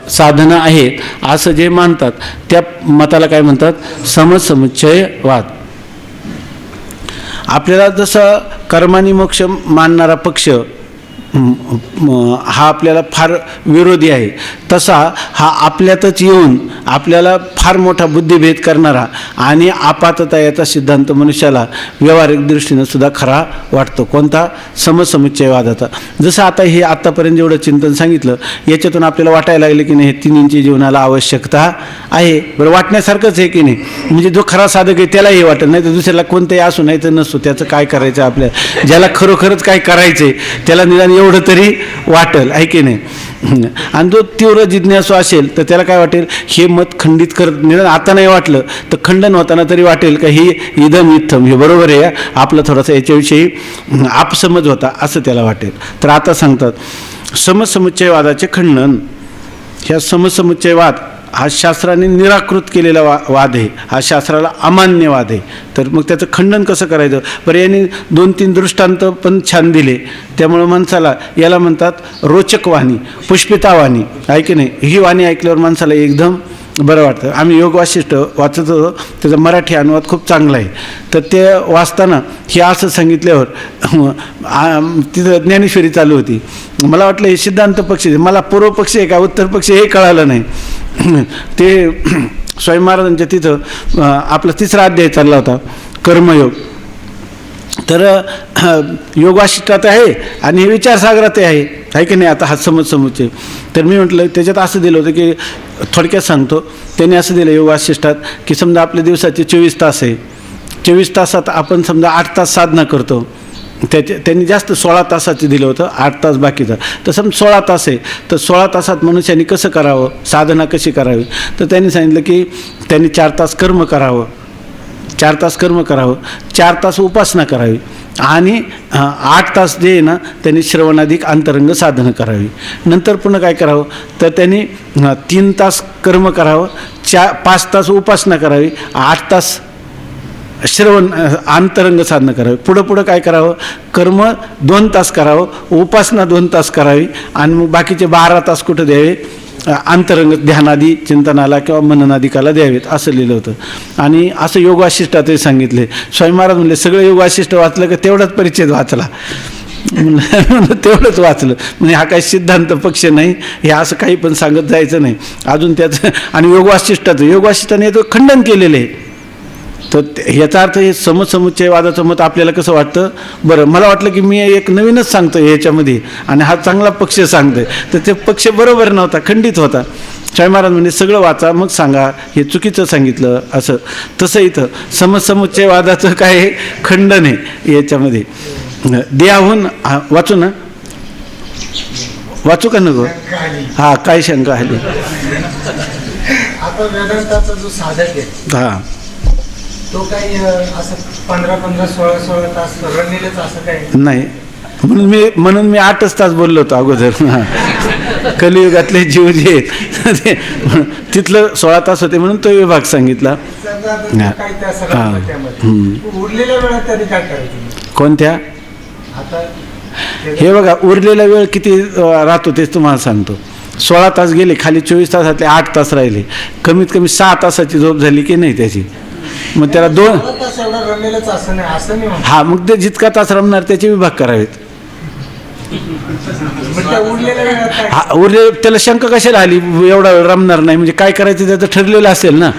साधनं आहेत असं जे मानतात त्या मताला काय म्हणतात, समसमुच्चयवाद. आपल्याला जसं कर्मानी मोक्ष मानणारा पक्ष हा आपल्याला फार विरोधी आहे, तसा हा आपल्यातच येऊन आपल्याला फार मोठा बुद्धिभेद करणारा आणि आपातता याचा सिद्धांत मनुष्याला व्यावहारिक दृष्टीनं सुद्धा खरा वाटतो. कोणता, समसमुच्चयवादाचा. जसं आता हे आत्तापर्यंत जेवढं चिंतन सांगितलं याच्यातून आपल्याला वाटायला लागले की नाही हे तिन्हींची जीवनाला आवश्यकता आहे. बरं, वाटण्यासारखंच आहे की नाही. म्हणजे जो खरा साधक आहे त्याला हे वाटत नाही तर दुसऱ्याला कोणतंही असू नाही तर नसतो, त्याचं काय करायचं आपल्याला. ज्याला खरोखरच काय करायचं आहे त्याला निदान एवढं तरी वाटेल आहे की नाही. आणि जो तीव्र जिज्ञासू असेल तर त्याला काय वाटेल, हे मत खंडित करत निदान आता नाही वाटलं तर खंडन होताना तरी वाटेल का ही इदम इत्थम, हे बरोबर आहे, आपलं थोडंसं याच्याविषयी आपसमज होता असं त्याला वाटेल. तर आता सांगतात समसमुच्चयवादाचे खंडन. ह्या समसमुच्चयवाद हा शास्त्राने निराकृत केलेला वाद आहे, हा शास्त्राला अमान्यवाद आहे. तर मग त्याचं खंडन कसं करायचं, बरं यांनी 2-3 दृष्टांत पण छान दिले. त्यामुळं माणसाला याला म्हणतात रोचक वाणी, पुष्पिता वाणी आहे की नाही. ही वाणी ऐकल्यावर माणसाला एकदम बरं वाटतं. आम्ही योग वाशिष्ठ वाचत होतो, त्याचा मराठी अनुवाद खूप चांगला आहे. तर ते वाचताना हे असं सांगितल्यावर तिथं ज्ञानेश्वरी चालू होती. मला वाटलं हे सिद्धांत पक्ष, मला पूर्व पक्ष आहे का उत्तर पक्ष हे कळालं नाही. ते स्वामी महाराजांच्या तिथं आपला 3रा अध्याय चालला होता, कर्मयोग. तर योग वाशिष्ठात आहे आणि हे विचारसागरात आहे की नाही. आता हा समुच्चय. तर मी म्हटलं त्याच्यात असं दिलं होतं की थोडक्यात सांगतो. त्यांनी असं दिलं योग वाशिष्ठात की समजा आपल्या दिवसाचे 24 तास आहे, 24 तासात आपण समजा 8 तास साधना करतो. त्यांनी जास्त 16 तासाचं दिलं होतं, 8 तास बाकीचा. तर समजा 16 तास आहे, तर 16 तासात मनुष्याने कसं करावं, साधना कशी करावी. तर त्यांनी सांगितलं की त्यांनी 4 तास कर्म करावं, 4 तास कर्म करावं, 4 तास उपासना करावी आणि 8 तास जे आहे ना त्यांनी श्रवणाधिक अंतरंग साधनं करावी. नंतर पुन्हा काय करावं, तर त्यांनी 3 तास कर्म करावं, 5 तास उपासना करावी, 8 तास श्रवण अंतरंग साधनं करावी. पुढं काय करावं, कर्म 2 तास करावं, उपासना 2 तास करावी आणि मग बाकीचे 12 तास कुठं द्यावे, अंतरंग ध्यानादी चिंतनाला किंवा मननादिकाला द्यावेत असं लिहिलं होतं. आणि असं योग वाशिष्ठातही सांगितले. स्वामी महाराज म्हणले सगळं योग वाशिष्ठ वाचलं का तेवढाच परिचय वाचला. तेवढंच वाचलं म्हणजे हा काही सिद्धांत पक्ष नाही, हे असं काही पण सांगत जायचं नाही अजून त्याचं. आणि योग वाशिष्ठाने याचं खंडन केलेलं आहे. तर ह्याचा अर्थ हे समसमुच्चयवादाचं मत आपल्याला कसं वाटतं? बरं, मला वाटलं की मी एक नवीनच सांगतो ह्याच्यामध्ये आणि हा चांगला पक्ष सांगतोय, तर ते पक्ष बरोबर नव्हता, खंडित होता. स्वामी महाराज म्हणजे सगळं वाचा मग सांगा, हे चुकीचं सांगितलं असं. तसं इथं समसमुच्चयवादाचं काय खंडन आहे याच्यामध्ये. देहाहून वाचू ना, वाचू का नको? हा, काय शंका आली? आता वेदांताचा जो साधक आहे हा, तो काही असं 15-15, 16-16 तास रनिलच असं काही नाही. म्हणून मी 8च तास बोललो होतो अगोदर. कलियुगातले जीव जे आहेत ते तिथलं 16 तास होते म्हणून तो विभाग सांगितला. काही त्या सगळ्या त्यामध्ये उरलेल्या वेळात त्यांनी काय करायचं? कोणत्या? आता हे बघा, उरलेला वेळ किती राहतो तेच तुम्हाला सांगतो. 16 तास गेले, खाली 24 तासातले 8 तास राहिले, कमीत कमी 6 तासाची झोप झाली की नाही त्याची. मग त्याला 2 तास एवढा रनिलच असं नाही म्हणतो. हा, मग ते जितका तास रमणार त्याचे विभाग करावेत. मग त्या उरलेल्या वेळात काय? हा, उरले त्याला शंका कशाला आली? एवढा वेळ रमणार नाही म्हणजे काय करायचं त्याचं ठरलेलं असेल ना.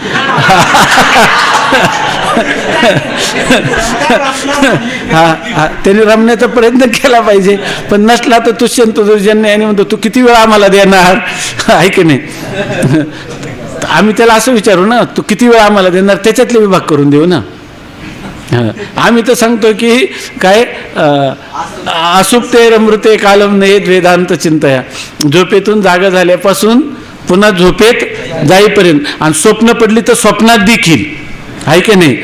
हा, त्याने रमण्याचा प्रयत्न केला पाहिजे, पण नसला तर तुष्यंत दुर्जन्य आणि म्हणतो तू किती वेळ आम्हाला देणार, आहे की नाही? आम्ही त्याला असं विचारू ना, तू किती वेळ आम्हाला देणार, त्याच्यातले विभाग करून देऊ ना. आम्ही तर सांगतो की काय, असुप्ते मृते कालम नयेत वेदांत चिंतया. झोपेतून जागा झाल्यापासून पुन्हा झोपेत जाईपर्यंत, आणि स्वप्न पडली तर स्वप्नात देखील, आहे की नाही?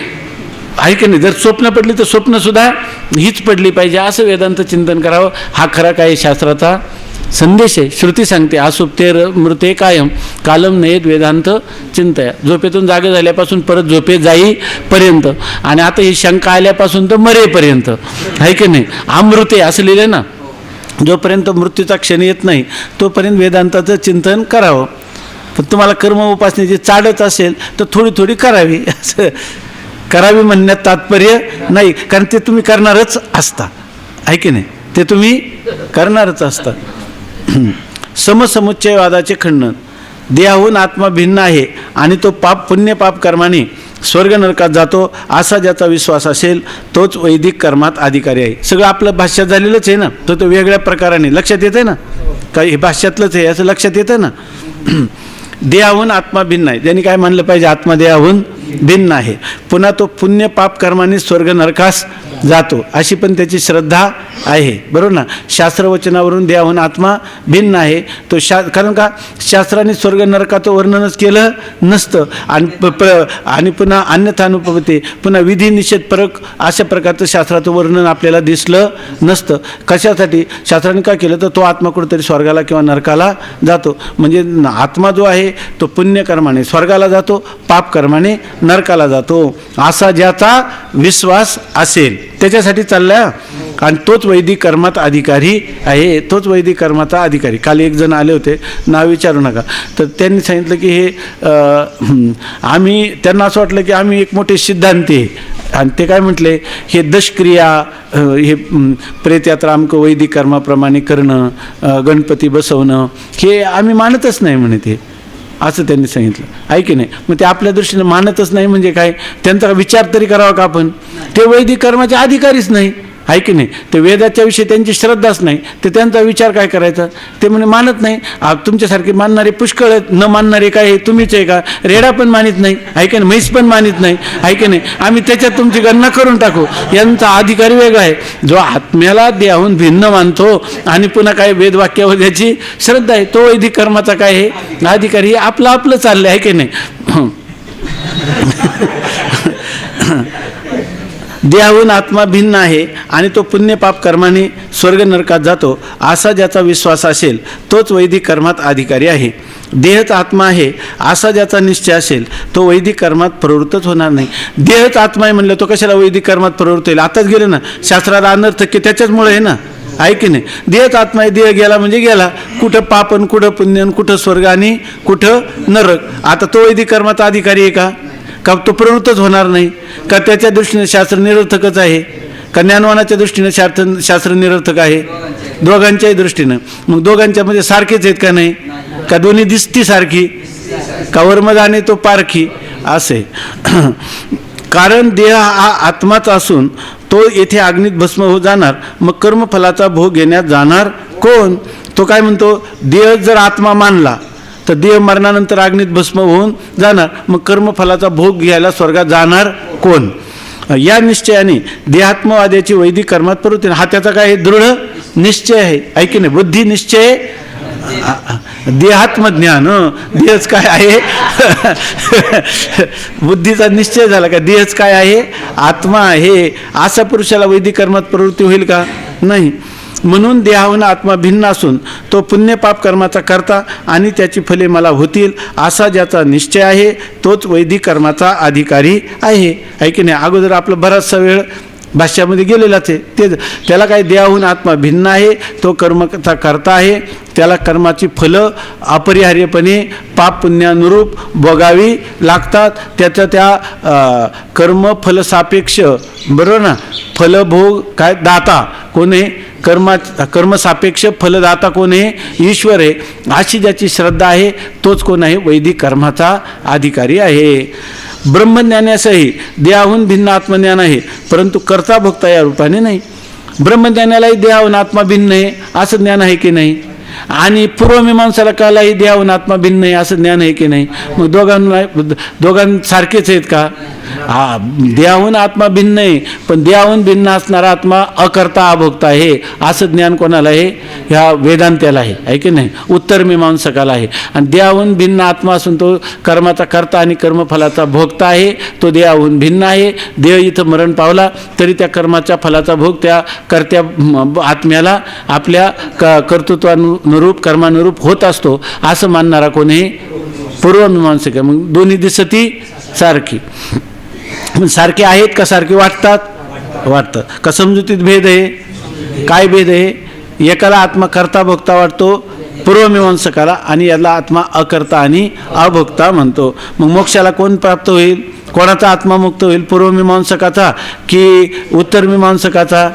आहे की नाही? जर स्वप्न पडली तर स्वप्न सुद्धा हीच पडली पाहिजे, असं वेदांत चिंतन करावं. हा खरा काय शास्त्राचा संदेश आहे. श्रुती सांगते असुप्ते मृते कायम कालम नयेत वेदांत चिंतया. झोपेतून जागे झाल्यापासून परत झोपे जाईपर्यंत, आणि आता ही शंका आल्यापासून तर मरेपर्यंत, आहे की नाही? अमृते असं लिहिलं ना. जोपर्यंत मृत्यूचा क्षण येत नाही तोपर्यंत वेदांताचं चिंतन करावं. पण तुम्हाला कर्म उपासनेची चाडच असेल तर थोडी थोडी करावी, असं करावी म्हणण्यात तात्पर्य नाही, कारण ते तुम्ही करणारच असता, आहे की नाही? ते तुम्ही करणारच असता. समसमुच्चयवादाचे खंडन. देहाहून आत्मा भिन्न आहे आणि तो पुण्य पाप कर्माने स्वर्ग नरकात जातो असा ज्याचा विश्वास असेल तोच वैदिक कर्मात अधिकारी आहे. सगळं आपलं भाष्यात झालेलंच आहे ना, तो वेगळ्या प्रकाराने लक्षात येतं ना, काही भाष्यातलंच आहे असं लक्षात येतं ना. देहाहून आत्मा भिन्न आहे, त्यांनी काय मानलं पाहिजे? आत्मा देहाहून भिन्न आहे. पुन्हा तो पुण्य पाप कर्माने स्वर्ग नरकास जातो अशी पण त्याची श्रद्धा आहे, बरोबर ना. शास्त्रवचनावरून देहाहून आत्मा भिन्न आहे तो कारण का शास्त्राने स्वर्ग नरकाचं वर्णनच केलं नसतं, आणि पुन्हा अन्यथानुपते, पुन्हा विधी निषेध परक अशा प्रकारचं शास्त्राचं वर्णन आपल्याला दिसलं नसतं. कशासाठी? शास्त्राने काय केलं तर तो आत्मा कुठेतरी स्वर्गाला किंवा नरकाला जातो. म्हणजे आत्मा जो आहे तो पुण्यकर्माने स्वर्गाला जातो, पापकर्माने नरकाला जातो असा ज्याचा विश्वास असेल त्याच्यासाठी चालला, आणि तोच वैदिक कर्मात अधिकारी आहे, तोच वैदिक कर्माचा अधिकारी. काल एक जण आले होते, नाव विचारू नका, तर त्यांनी सांगितलं की हे त्यांना असं वाटलं की आम्ही एक मोठे सिद्धांती आहे, आणि ते काय म्हटले, हे दशक्रिया, हे प्रेतयात्रा अमकं वैदिक कर्माप्रमाणे करणं, गणपती बसवणं, हे आम्ही मानतच नाही म्हणे ते, असं त्यांनी सांगितलं, आहे की नाही? मग ते आपल्या दृष्टीने मानतच नाही म्हणजे काय? त्यांचा विचार तरी करावा का आपण? ते वैदिक कर्माचे अधिकारीच नाही, आहे की नाही? ते वेदाच्या विषयी त्यांची श्रद्धाच नाही, ते त्यांचा विचार काय करायचा? ते म्हणे मानत नाही. तुमच्यासारखे मानणारे पुष्कळ आहेत, न मानणारे काय तुम्हीच आहे का? रेडा पण मानित नाही, आहे की नाही? म्हैस पण मानित नाही, आहे की नाही? आम्ही त्याच्यात तुमची गणना करून टाकू. यांचा अधिकारी वेगळा आहे, जो आत्म्याला देहाहून भिन्न मानतो आणि पुन्हा काय वेदवाक्यावर त्याची श्रद्धा आहे, तो वैदिक कर्माचा काय आहे अधिकारी. आपलं आपलं चाललं, आहे की नाही? देहाहून आत्मा भिन्न आहे आणि तो पुण्य पाप कर्माने स्वर्ग नरकात जातो असा ज्याचा विश्वास असेल तोच वैदिक कर्मात अधिकारी आहे. देहच आत्मा आहे असा ज्याचा निश्चय असेल तो वैदिक कर्मात प्रवृत्तच होणार नाही. देहच आत्मा आहे म्हणलं, तो कशाला वैदिक कर्मात प्रवृत्त होईल? आताच गेलं ना, शास्त्राला अनर्थ की त्याच्याचमुळे आहे ना, आहे की नाही? देहच आत्मा आहे, देह गेला म्हणजे गेला, कुठं पापन कुठं पुण्यन, कुठं स्वर्ग आणि कुठं नरक. आता तो वैदिक कर्माचा अधिकारी आहे का? का तो प्रवृत्तच होणार नाही का? त्याच्या दृष्टीने शास्त्र निरर्थकच आहे का? ज्ञानवानाच्या दृष्टीने शास्त्र निरर्थक आहे? दोघांच्याही दृष्टीनं. मग दोघांच्यामध्ये सारखेच आहेत का? नाही का? दोन्ही दिसती सारखी का? वर्म जाणे तो पारखी असे. कारण देह हा आत्माच असून तो येथे अग्नीत भस्म हो जाणार, मग कर्मफलाचा भोग घेण्यात जाणार कोण? तो काय म्हणतो, देह जर आत्मा मानला तर देह मरणानंतर अग्नीत भस्म होऊन जाणार, मग कर्मफलाचा भोग घ्यायला स्वर्गात जाणार कोण? या निश्चयाने देहात्मवाद्याची वैदिक कर्मात प्रवृत्ती, हा त्याचा काय दृढ निश्चय आहे, ऐकी नाही, बुद्धी निश्चय देहात्मज्ञान, देहच काय आहे बुद्धीचा निश्चय झाला का देहच काय आहे, आत्मा आहे, अशा पुरुषाला वैदिक कर्मात प्रवृत्ती होईल का? नाही. म्हणून देहाहून आत्मा भिन्न असून तो पुण्यपाप कर्माचा करता आणि त्याची फले मला होतील असा ज्याचा निश्चय आहे तोच वैदिक कर्माचा अधिकारी आहे, आहे की नाही? अगोदर आपलं बराचसा वेळ भाष्यामध्ये गेलेलाच आहे. त्याला काय, देहाहून आत्मा भिन्न आहे, तो कर्माचा करता आहे, त्याला कर्माची फलं अपरिहार्यपणे पाप पुण्यानुरूप भोगावी लागतात. त्याचं त्या कर्मफलसापेक्ष, बरोबर ना, फलभोग काय दाता कोण आहे? कर्मसापेक्ष फलदाता कोण आहे? ईश्वर आहे. अशी ज्याची श्रद्धा आहे तोच कोण आहे? वैदिक कर्माचा अधिकारी आहे. ब्रह्मज्ञानासही देहाहून भिन्न आत्मज्ञान आहे, परंतु कर्ता भोक्ता या रूपाने नाही. ब्रह्मज्ञानालाही देहाहून आत्मा भिन्न आहे असं ज्ञान आहे की नाही? आणि पूर्वमीमांसाला कालाही देहाहून आत्मा भिन्न आहे असं ज्ञान आहे की नाही? मग दोघांसारखेच आहेत का? हा, देहाहून आत्मा भिन्न आहे, पण देहाहून भिन्न असणारा आत्मा अकर्ता अभोक्ता आहे असं ज्ञान कोणाला आहे? ह्या वेदांत्याला आहे की नाही? उत्तर मीमांसकाला आहे. आणि देहाहून भिन्न आत्मा असून तो कर्माचा करता आणि कर्मफलाचा भोगता आहे, तो देहाहून भिन्न आहे. देह इथं मरण पावला तरी त्या कर्माच्या फलाचा भोग त्या कर्त्या आत्म्याला आपल्या कर्तृत्वानुरूप कर्मानुरूप होत असतो असं मानणारा कोण आहे? पूर्वमीमांसक. मग दोन्ही दिसती सारखी, सारखे आहेत का सारखे वाटतात? वाटतात का? समजुतीत भेद आहे? काय भेद आहे? एकाला आत्मा कर्ता भोक्ता वाटतो पूर्वमीमांसकाला, आणि याला आत्मा अकर्ता आणि अभोक्ता म्हणतो. मग मोक्षाला कोण प्राप्त होईल? कोणाचा आत्मा मुक्त होईल? पूर्वमीमांसकाचा की उत्तरमीमांसकाचा?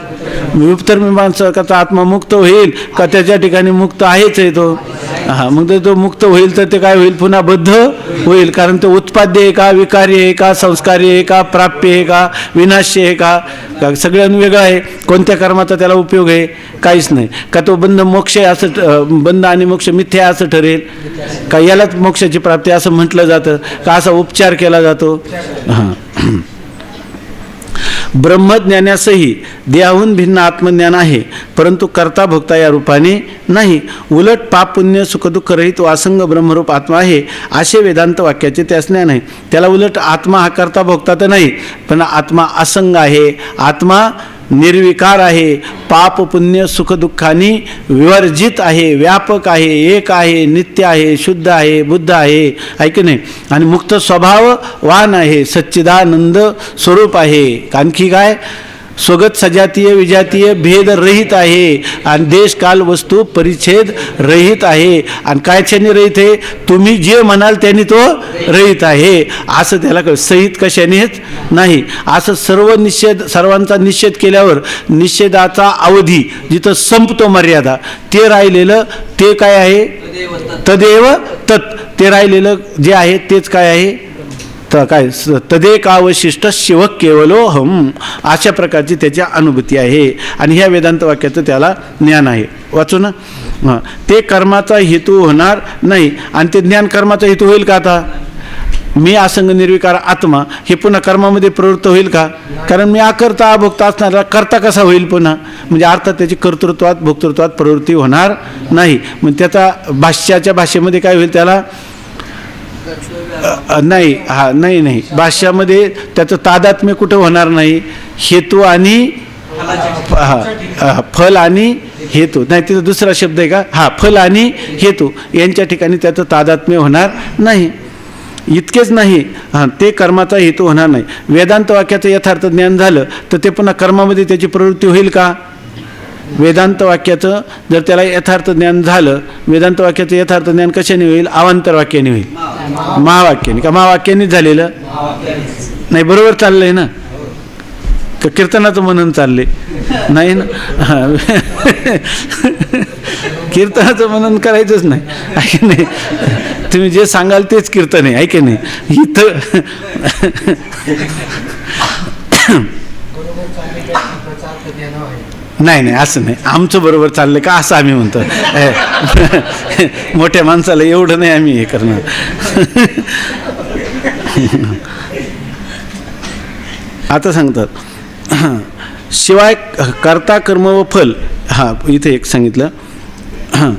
उत्तरमीमांसकाचा आत्मा मुक्त होईल का त्याच्या ठिकाणी मुक्त आहेच आहे तो? हां, मग तो मुक्त होईल तर ते काय होईल? पुन्हा बद्ध होईल, कारण ते उत्पाद्य आहे का, विकारी आहे का, संस्कारी आहे का, प्राप्य आहे का, विनाश्य आहे का? सगळ्यांना वेगळं आहे. कोणत्या कर्माचा त्याला उपयोग आहे? काहीच नाही. का तो बंध मोक्ष आहे असं, बंध आणि मोक्ष मिथ्या असं ठरेल का? यालाच मोक्षाची प्राप्ती असं म्हटलं जातं का? असा उपचार केला जातो? हां. ब्रह्मज्ञानासही देहाहून भिन्न आत्मज्ञान आहे, परंतु कर्ता भोक्ता या रूपाने नाही. उलट पाप पुण्य सुखदुःख रहित वासंग ब्रह्मरूप आत्मा आहे असे वेदांत वाक्याचे त्यास ज्ञान आहे. त्याला उलट आत्मा हा कर्ता भोक्ता तर नाही, पण आत्मा असंग आहे, आत्मा निर्विकार आहे, पाप पुण्य सुखदुःखांनी विवर्जित आहे, व्यापक आहे, एक आहे, नित्य आहे, शुद्ध आहे, बुद्ध आहे, ऐक नाही, आणि मुक्त स्वभाववान आहे, सच्चिदानंद स्वरूप आहे. आणखी काय? स्वगत सजातीय विजातीय भेद रहित आहे, आणि देश काल वस्तू परिच्छेद रहित आहे. आणि कायच्याने रहित आहे? तुम्ही जे म्हणाल त्यांनी तो रहित आहे असं त्याला सहित कशानेच नाही. असं सर्व निषेध, सर्वांचा निषेध केल्यावर निषेधाचा अवधी जिथं संपतो मर्यादा, ते राहिलेलं ते काय आहे? तदेव तत्. ते राहिलेलं जे आहे तेच काय आहे? काय? तदेकावशिष्ट शिव केवलोहम, अशा प्रकारची त्याची अनुभूती आहे. आणि ह्या वेदांत वाक्याचं त्याला ज्ञान आहे. वाचू ना. हां, ते कर्माचा हेतू होणार नाही. आणि ते ज्ञान कर्माचा हेतू होईल का? आता मी असंग निर्विकार आत्मा हे पुन्हा कर्मामध्ये प्रवृत्त होईल का? कारण मी अकर्ता अभोक्ता असणारा कर्ता कसा होईल पुन्हा? म्हणजे अर्थात त्याची कर्तृत्वात भोक्तृत्वात प्रवृत्ती होणार नाही. मग त्याचा भाष्याच्या भाषेमध्ये काय होईल? त्याला नाही, हा नाही, भाष्यामध्ये त्याचं तादात्म्य कुठं होणार नाही? हेतू आणि फल आणि हेतू नाही, तिथं दुसरा शब्द आहे का? हा, फल आणि हेतू यांच्या ठिकाणी त्याचं तादात्म्य होणार नाही. इतकेच नाही, हां, ते कर्माचा हेतू होणार नाही. वेदांत वाक्याचं यथार्थ ज्ञान झालं तर ते पुन्हा कर्मामध्ये त्याची प्रवृत्ती होईल का? वेदांत वाक्याचं जर त्याला यथार्थ ज्ञान झालं, वेदांत वाक्याचं यथार्थ ज्ञान कशाने होईल? अवांतर वाक्याने होईल, महावाक्याने. का महावाक्यानेच झालेलं नाही? बरोबर चाललंय ना? का कीर्तनाचं मनन चालले नाही ना हां. कीर्तनाचं मनन करायचंच नाही आहे की नाही. तुम्ही जे सांगाल तेच कीर्तन आहे की नाही. इथं बरोबर चालले काय शब्दाचा अर्थ देणं आहे. नाही नाही असं नाही. आमचं बरोबर चाललं का असं आम्ही म्हणतो. मोठ्या माणसाला एवढं नाही आम्ही हे करणार. आता सांगतात शिवाय कर्ता कर्म व फल. हां इथे एक सांगितलं. हां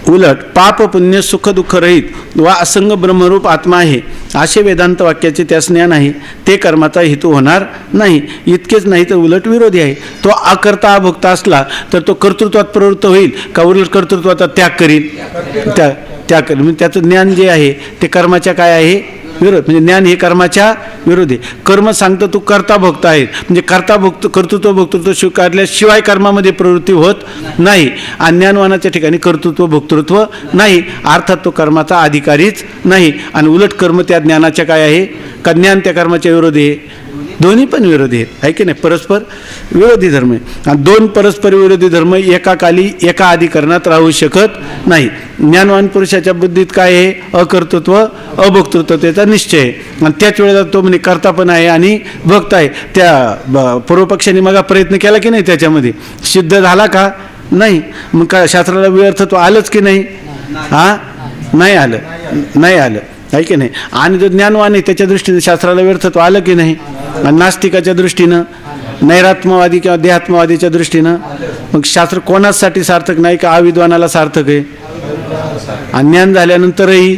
उलट पाप पुण्य सुख दुःख रहित वा असंग ब्रह्मरूप आत्मा आहे असे वेदांत वाक्याचे त्यास ज्ञान आहे. ते कर्माचा हेतू होणार नाही. इतकेच नाही तर उलट विरोधी आहे. तो अकर्ता अभोक्ता असला तर तो कर्तृत्वात प्रवृत्त होईल का उलट कर्तृत्वाचा त्याग करील. त्याग करेल. म्हणजे त्याचं ज्ञान जे आहे ते कर्माच्या काय आहे विरोध. म्हणजे ज्ञान हे कर्माच्या विरोधी. कर्म सांगतं तू कर्ता भोक्ता आहे म्हणजे कर्ता भोक्त कर्तृत्व भोक्तृत्व स्वीकारल्याशिवाय कर्मामध्ये प्रवृत्ती होत नाही. आणि ज्ञानवानाच्या ठिकाणी कर्तृत्व भोक्तृत्व नाही अर्थात तो कर्माचा अधिकारीच नाही. आणि उलट कर्म त्या ज्ञानाच्या काय आहे का ज्ञान त्या कर्माच्या विरोधी आहे. दोन्ही पण विरोधी आहेत आहे की नाही. परस्पर विरोधी धर्म आहे. आणि दोन परस्पर विरोधी धर्म एका काली एका अधिकरणात राहू शकत नाही. ज्ञानवान पुरुषाच्या बुद्धीत काय आहे अकर्तृत्व अभोक्तृत्वतेचा निश्चय आहे. आणि त्याच वेळेला तो म्हणजे कर्ता पण आहे आणि भक्त आहे. त्या पूर्वपक्षाने मग प्रयत्न केला की नाही त्याच्यामध्ये सिद्ध झाला का नाही. मग का शास्त्राला व्यर्थत्व आलंच की नाही. हां नाही आलं नाही आलं आहे की नाही. आणि जो ज्ञानवान आहे त्याच्या दृष्टीने शास्त्राला व्यर्थत्व आलं की नाही. आणि नास्तिकाच्या दृष्टीनं नैरात्मवादी किंवा देहात्मवादीच्या दृष्टीनं मग शास्त्र कोणासाठी सार्थक नाही का अविद्वानाला सार्थक आहे. आणि ज्ञान झाल्यानंतरही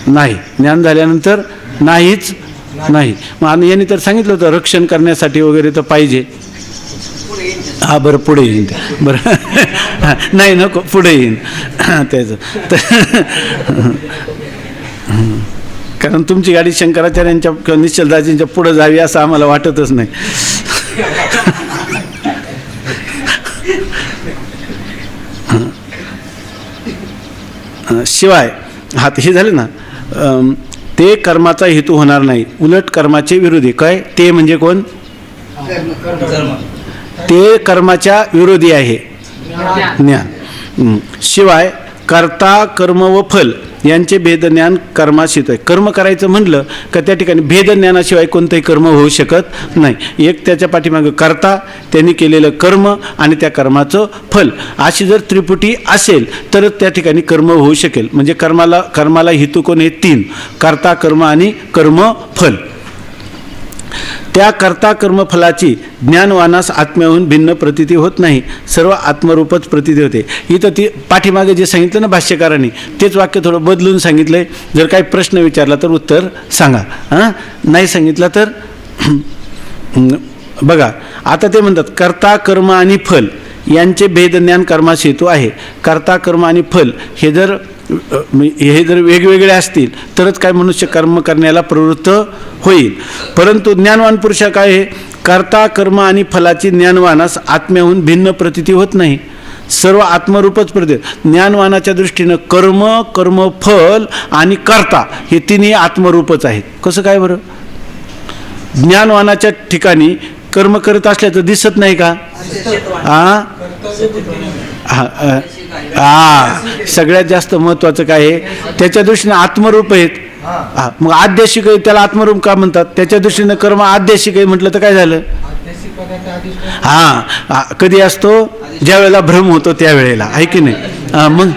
नाही. ज्ञान झाल्यानंतर नाहीच नाही. मग आणि यांनी तर सांगितलं होतं रक्षण करण्यासाठी वगैरे तर पाहिजे. हा बरं पुढे येईन बरं नाही नको पुढे येईन त्याचं कारण तुमची गाडी शंकराचार्यांच्या किंवा निश्चलदाजींच्या पुढे जावी असं आम्हाला वाटतच नाही. शिवाय हात हे झाले ना ते कर्माचा हेतू होणार नाही उलट कर्माचे विरोधी. काय ते म्हणजे कोण. ते कर्माच्या विरोधी आहे ज्ञान. शिवाय कर्ता कर्म व फल यांचे भेदज्ञान कर्मास येत आहे. कर्म करायचं म्हटलं का त्या ठिकाणी भेदज्ञानाशिवाय कोणतंही कर्म होऊ शकत नाही. एक त्याच्या पाठीमागं कर्ता त्यांनी केलेलं कर्म आणि त्या कर्माचं फल अशी जर त्रिपुटी असेल तरच त्या ठिकाणी कर्म होऊ शकेल. म्हणजे कर्माला हेतू कोण हे तीन कर्ता कर्म आणि कर्मफल. त्या कर्ता कर्मफलाची ज्ञानवानास आत्म्याहून भिन्न प्रतीती होत नाही. सर्व आत्मरूपच प्रतीती होते. इथं ती पाठीमागे जे सांगितलं ना भाष्यकारांनी तेच वाक्य थोडं बदलून सांगितलंय. जर काही प्रश्न विचारला तर उत्तर सांगा. हां नाही सांगितलं तर बघा आता ते म्हणतात कर्ता कर्म आणि फल यांचे भेदज्ञान कर्मास हेतू आहे. कर्ता कर्म आणि फल हे जर वेगवेगळे असतील तरच काय मनुष्य कर्म करण्याला प्रवृत्त होईल. परंतु ज्ञानवान पुरुषा काय आहे कर्ता कर्म आणि फलाची ज्ञानवानास आत्म्याहून भिन्न प्रतीती होत नाही. सर्व आत्मरूपच प्रती. ज्ञानवानाच्या दृष्टीनं कर्म कर्मफल आणि कर्ता हे तिन्ही आत्मरूपच आहेत. कसं काय बरं. ज्ञानवानाच्या ठिकाणी कर्म करत असल्याचं दिसत नाही का. सगळ्यात जास्त महत्त्वाचं काय आहे त्याच्या दृष्टीने आत्मरूप आहेत. मग आद्याशिक त्याला आत्मरूप का म्हणतात. त्याच्या दृष्टीनं कर्म आद्याशिक आहे म्हटलं तर काय झालं. कधी असतो ज्या वेळेला भ्रम होतो त्यावेळेला आहे की नाही. मग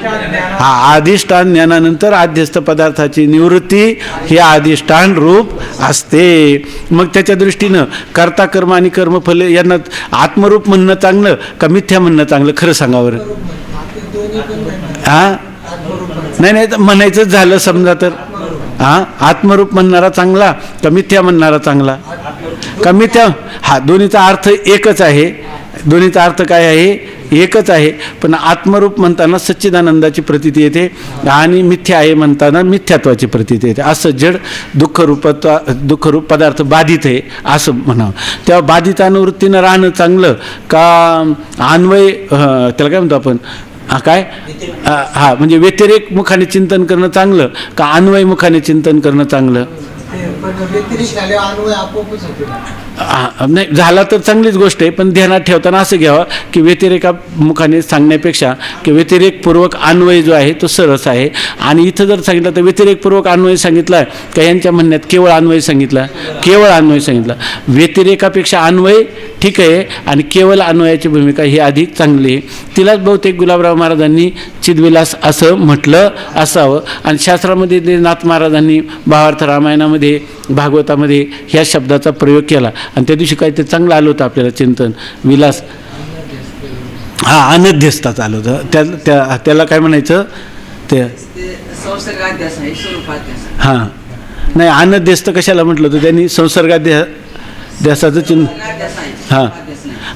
अधिष्ठान ज्ञानानंतर आध्यस्थ पदार्थाची निवृत्ती हे अधिष्ठान रूप असते. मग त्याच्या दृष्टीनं कर्ता कर्म आणि कर्मफल यांना आत्मरूप म्हणणं चांगलं का मिथ्या म्हणणं चांगलं खरं सांगावं. नाही म्हणायचंच झालं समजा तर आत्मरूप म्हणणारा चांगला का मिथ्या म्हणणारा चांगला का मिथ्या. दोन्हीचा अर्थ एकच आहे. दोन्हीचा अर्थ काय आहे एकच आहे. पण आत्मरूप म्हणताना सच्चिदानंदाची प्रतीती येते आणि मिथ्या आहे म्हणताना मिथ्यात्वाची प्रतीती येते. असं जड दुःखरूप पदार्थ बाधित आहे असं म्हणावं. तेव्हा बाधित अनुवृत्तीनं राहणं चांगलं का अन्वय त्याला काय म्हणतो आपण काय म्हणजे व्यतिरेक मुखाने चिंतन करणं चांगलं का अन्वय मुखाने चिंतन करणं चांगलं. ते पण व्यतिरिक्त झाल्यावर अन्वय आपोआपच होते ना. नाही झाला तर चांगलीच गोष्ट आहे, पण ध्यानात ठेवताना असं घ्यावं की व्यतिरेकामुखाने सांगण्यापेक्षा की व्यतिरेकपूर्वक अन्वय जो आहे तो सरस आहे. आणि इथं जर सांगितलं तर व्यतिरेकपूर्वक अन्वय सांगितला का यांच्या म्हणण्यात केवळ अन्वय सांगितला, केवळ अन्वय सांगितला. व्यतिरेकापेक्षा अन्वय ठीक आहे आणि केवळ अन्वयाची भूमिका ही अधिक चांगली आहे. तिलाच बहुतेक गुलाबराव महाराजांनी चिदविलास असं म्हटलं असावं. आणि शास्त्रामध्ये ते नाथ महाराजांनी भावार्थ रामायणामध्ये भागवतामध्ये ह्या शब्दाचा प्रयोग केला आणि त्या दिवशी काय ते चांगलं आलं होतं आपल्याला चिंतन. विलास अनध्यस्थाचं आलं होतं. त्याला काय म्हणायचं ते संसर्गाध्यास आहे, स्वरूपाध्यास. हां नाही अनध्यस्त कशाला म्हटलं होतं त्यांनी संसर्गाध्यासाचं चिन्ह हां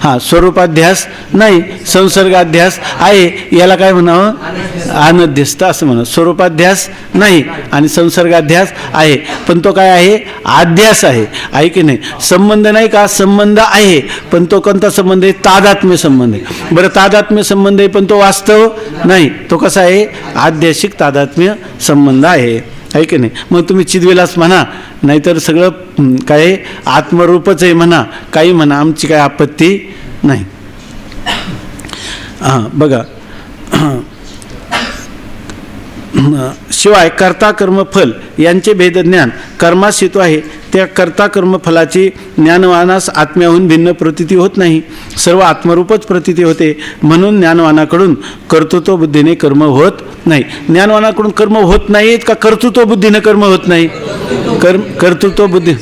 हां स्वरूपाध्यास नाही संसर्गाध्यास आहे याला काय म्हणावं अनध्यस्त असं म्हणा. स्वरूपाध्यास नाही आणि संसर्गाध्यास आहे पण तो काय आहे अध्यास आहे की नाही. संबंध नाही का संबंध आहे पण तो कोणता संबंध आहे तादात्म्य संबंध आहे. बरं तादात्म्य संबंध आहे पण तो वास्तव नाही. तो कसा आहे आध्यासिक तादात्म्य संबंध आहे की नाही. मग तुम्ही चिदविलास म्हणा नाहीतर सगळं काय आत्मरूपच आहे म्हणा काही म्हणा आमची काय आपत्ती नाही. हां बघा शिवाय कर्ता कर्मफल यांचे भेदज्ञान कर्मास हेतू आहे. त्या कर्ता कर्मफलाची ज्ञानवानास आत्म्याहून भिन्न प्रतीती होत नाही. सर्व आत्मरूपच प्रतीती होते. म्हणून ज्ञानवानाकडून कर्तृत्व बुद्धीने कर्म होत नाही. ज्ञानवानाकडून कर्म होत नाहीत का कर्तृत्व बुद्धीने कर्म होत नाही. कर्तृत्व बुद्धी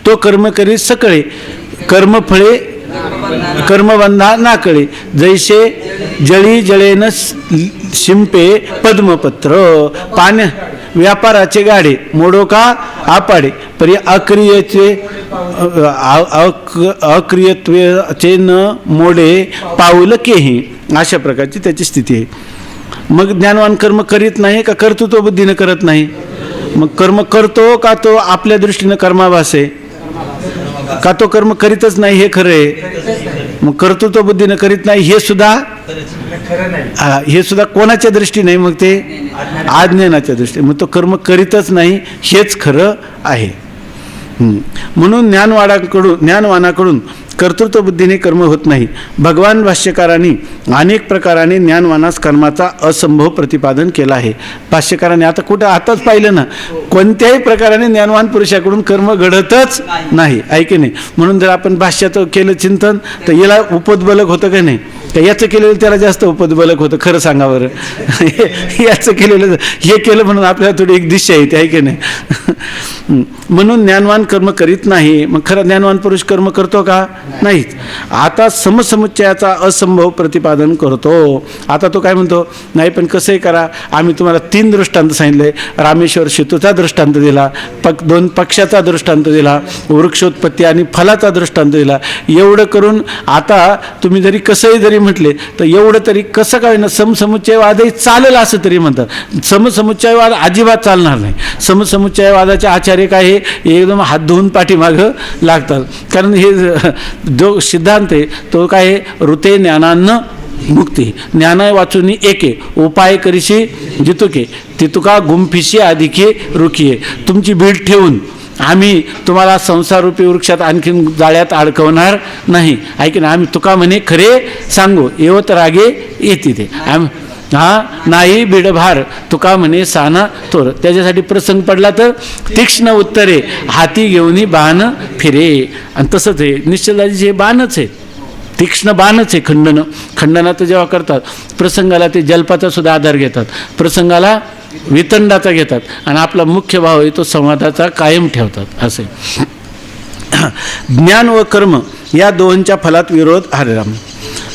तो कर्म करी सकळे कर्मफळे कर्मबंधा ना कळे जैसे जळी जळेन शिंपे पद्मपत्र पाण्या व्यापाराचे गाडे मोडो का आपाडे परी अक्रियत्वाचे न मोडे पाऊल केही. अशा प्रकारची त्याची स्थिती आहे. मग ज्ञानवान कर्म करीत नाही का कर्तृत्व बुद्धीनं करत नाही. मग कर्म करतो का तो आपल्या दृष्टीनं कर्माभास आहे का तो कर्म करीतच नाही हे खरं आहे. मग कर्तृत्व बुद्धीनं करीत नाही हे सुद्धा खरं नाही. हे सुद्धा कोणाच्या दृष्टीने मग ते अज्ञानाच्या दृष्टीने. मग तो कर्म करीतच नाही हेच खरं आहे. म्हणून ज्ञानवानाकडून कर्तृत्व बुद्धीने कर्म होत नाही. भगवान भाष्यकारांनी अनेक प्रकाराने ज्ञानवानास कर्माचा असंभव प्रतिपादन केला आहे. भाष्यकारांनी आता कुठं आताच पाहिलं ना कोणत्याही प्रकाराने ज्ञानवान पुरुषाकडून कर्म घडतच नाही ऐके नाही. म्हणून जर आपण भाष्याचं केलं चिंतन तर याला उपद्बलक होतं का नाही तर याचं केलेलं त्याला जास्त उपद्बलक होतं. खरं सांगा बरं याचं केलेलं हे केलं म्हणून आपल्याला थोडी एक दिशा येते आहे की नाही. म्हणून ज्ञानवान कर्म करीत नाही. मग खरं ज्ञानवान पुरुष कर्म करतो का नाहीच. आता समसमुच्चयाचा असंभव प्रतिपादन करतो. आता तो काय म्हणतो नाही पण कसंही करा आम्ही तुम्हाला 3 दृष्टांत सांगितले. रामेश्वर सेतूचा दृष्टांत दिला 2 पक्षाचा दृष्टांत दिला वृक्षोत्पत्ती आणि फलाचा दृष्टांत दिला. एवढं करून आता तुम्ही जरी कसंही जरी म्हटले तर एवढं तरी कसं काय ना समसमुच्चयवादही चालेल असं तरी म्हणतात. समसमुच्चयवाद अजिबात चालणार नाही. समसमुच्चयवादाचे आचार्य काय हे एकदम हात धुवून पाठीमागं लागतात. कारण हे जो सिद्धांत आहे तो काय ऋते ज्ञानान्न मुक्ती ज्ञान वाचून एके उपाय करीशी जितुके तितुका गुंफिशी अधिके रुखिये. तुमची भीड ठेवून आम्ही तुम्हाला संसाररूपी वृक्षात आणखीन जाळ्यात अडकवणार नाही ऐक ना. आम्ही तुका म्हणे खरे सांगू येवत रागे येते ते नाही बिडभार तुका म्हणे साना थोर. त्याच्यासाठी प्रसंग पडला तर तीक्ष्ण उत्तरे हाती घेऊन बाण फिरे. आणि तसंच आहे निश्चलदाजीचे हे बाणच आहे तीक्ष्ण बाणच आहे. खंडनाचं जेव्हा करतात प्रसंगाला ते जल्पाचा सुद्धा आधार घेतात प्रसंगाला वितंडाचा घेतात आणि आपला मुख्य भाव आहे तो संवादाचा कायम ठेवतात असे. ज्ञान व कर्म या दोहोंच्या फलात विरोध हरेराम.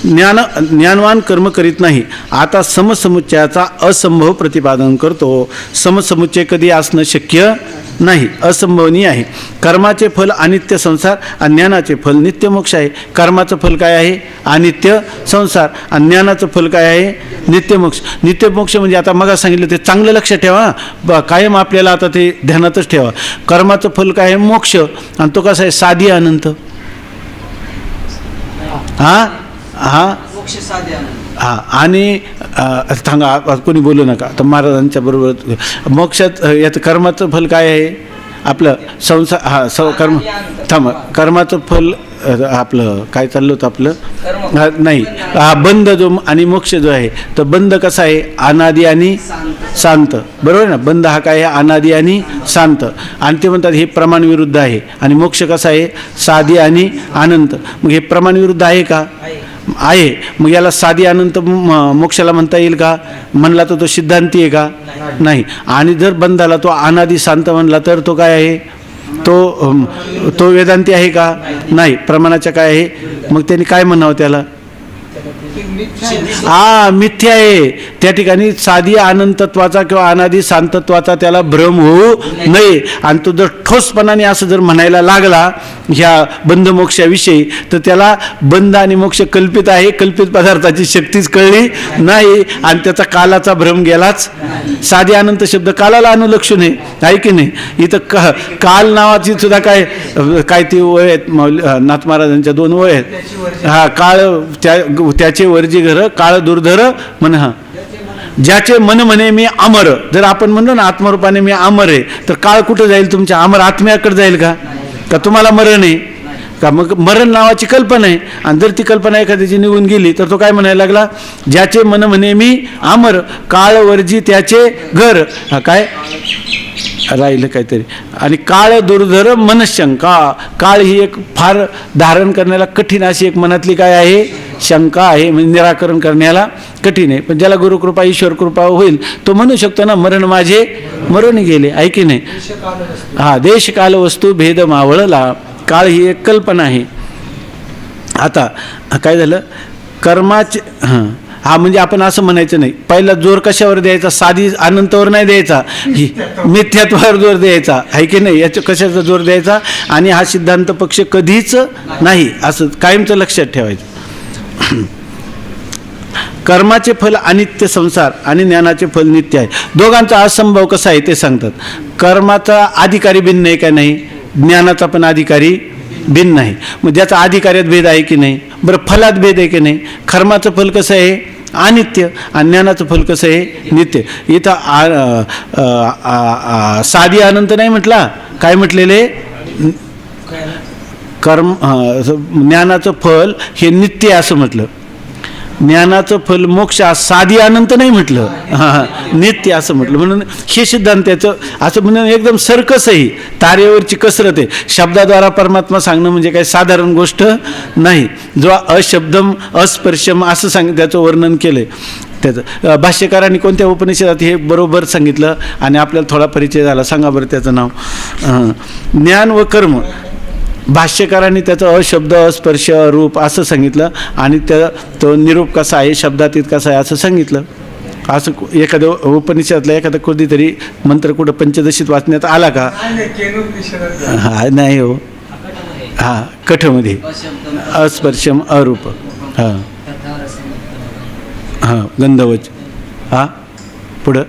ज्ञानवान कर्म करीत नाही. आता समसमुच्चयाचा असंभव प्रतिपादन करतो. समसमुच्चय कधी असणं शक्य नाही असंभवनीय आहे. कर्माचे फल अनित्य संसार आणि ज्ञानाचे फल नित्य मोक्ष आहे. कर्माचं फल काय आहे अनित्य संसार आणि ज्ञानाचं फल काय आहे नित्य मोक्ष. नित्य मोक्ष म्हणजे आता मग सांगितलं ते चांगलं लक्ष ठेवा कायम आपल्याला आता ते ध्यानातच ठेवा. कर्माचं फल काय आहे मोक्ष आणि तो कसा आहे साधी अनंत. आणि सांगा कोणी बोलू नका तर महाराजांच्या बरोबर मोक्षात याचं कर्माचं फल काय आहे आपलं संसार कर्म थांबा कर्माचं फल आपलं काय चाललं होतं आपलं नाही बंध जो आणि मोक्ष जो आहे तर बंध कसा आहे अनादी आणि शांत बरोबर आहे ना बंध हा काय आहे अनादी आणि शांत आणि ते म्हणतात हे प्रमाण विरुद्ध आहे आणि मोक्ष कसा आहे साधी आणि अनंत मग हे प्रमाण विरुद्ध आहे का आहे मग याला साधी अनंत मोक्षाला म्हणता येईल का म्हणला तर तो सिद्धांती आहे का नाही आणि जर बंधाला तो अनादी शांत म्हणला तर तो काय आहे तो वेदांती आहे का नाही प्रमाणाच्या काय आहे मग त्यांनी काय म्हणावं त्याला मिथ्या आहे त्या ठिकाणी साधी अनंतत्वाचा किंवा अनादी शांतत्वाचा त्याला भ्रम होऊ नये आणि तो जर ठोसपणाने असं जर म्हणायला लागला ह्या बंध मोक्षाविषयी तर त्याला बंध आणि मोक्ष कल्पित आहे कल्पित पदार्थाची शक्तीच कळली नाही आणि त्याचा कालाचा भ्रम गेलाच साधी अनंत शब्द कालाला अनुलक्षून आहे की नाही इथं काल नावाची सुद्धा काय ती वय आहेत नाथ महाराजांच्या 2 वय आहेत काळ त्याचे वरजी घर काळ दुर्धर म्हण ज्याचे मन म्हणे मी अमर जर आपण म्हणलो ना आत्मरूपाने मी अमर आहे तर काळ कुठं जाईल तुमच्या अमर आत्म्याकडे जाईल का तुम्हाला मरण आहे का मग मरण नावाची कल्पना आहे आणि जर ती कल्पना एखाद्याची निघून गेली तर तो काय म्हणायला लागला ज्याचे मन म्हणे मी अमर काळ वर्जी त्याचे घर काय राहिलं काहीतरी आणि काळ दुर्धर मनशंका काळ ही एक फार धारण करण्याला कठीण अशी एक मनातली काय आहे शंका आहे म्हणजे निराकरण करण्याला कठीण आहे पण ज्याला गुरुकृपा ईश्वर कृपा होईल तो म्हणू शकतो ना मरण माझे मरून गेले आहे की नाही देश काल वस्तू भेद मावळला काळ ही एक कल्पना आहे आता काय झालं कर्माचे म्हणजे आपण असं म्हणायचं नाही पहिला जोर कशावर द्यायचा साधी अनंतावर नाही द्यायचा मिथ्यात्वावर जोर द्यायचा आहे की नाही याच्या कशाचा जोर द्यायचा आणि हा सिद्धांत पक्ष कधीच नाही असं कायमचं लक्षात ठेवायचं कर्माचे फल अनित्य संसार आणि ज्ञानाचे फल नित्य आहे दोघांचा असंभव कसा आहे ते सांगतात कर्माचा अधिकारी भिन्न आहे का नाही ज्ञानाचा पण अधिकारी भिन्न आहे मग ज्याचा अधिकार्यात भेद आहे की नाही बरं फलात भेद आहे की नाही कर्माचं फल कसं आहे अनित्य आणि ज्ञानाचं फल कसं आहे नित्य इथं साधी अनंत नाही म्हटला काय म्हटलेले ज्ञानाचं फल हे नित्य असं म्हटलं ज्ञानाचं फल मोक्ष साधी अनंत नाही म्हटलं नित्य असं म्हटलं म्हणून हे सिद्धांताचं असं म्हणून एकदम सर्कस आहे तारेवरची कसरत आहे शब्दाद्वारा परमात्मा सांगणं म्हणजे काही साधारण गोष्ट नाही जो अशब्दम अस्पर्शम असं त्याचं वर्णन केलंय त्याचं भाष्यकारांनी कोणत्या उपनिषदात हे बरोबर सांगितलं आणि आपल्याला थोडा परिचय झाला सांगा बरं त्याचं नाव ज्ञान व कर्म भाष्यकारांनी त्याचं अशब्द अस्पर्श रूप असं सांगितलं आणि तो निरूप कसा आहे शब्दातीत कसा आहे असं सांगितलं असं एखाद्या उपनिषदातला एखादा कधीतरी मंत्र कुठं पंचदशीत वाचण्यात आला का नाही हो कठमध्ये अस्पर्शम अरूप गंधवच पुढं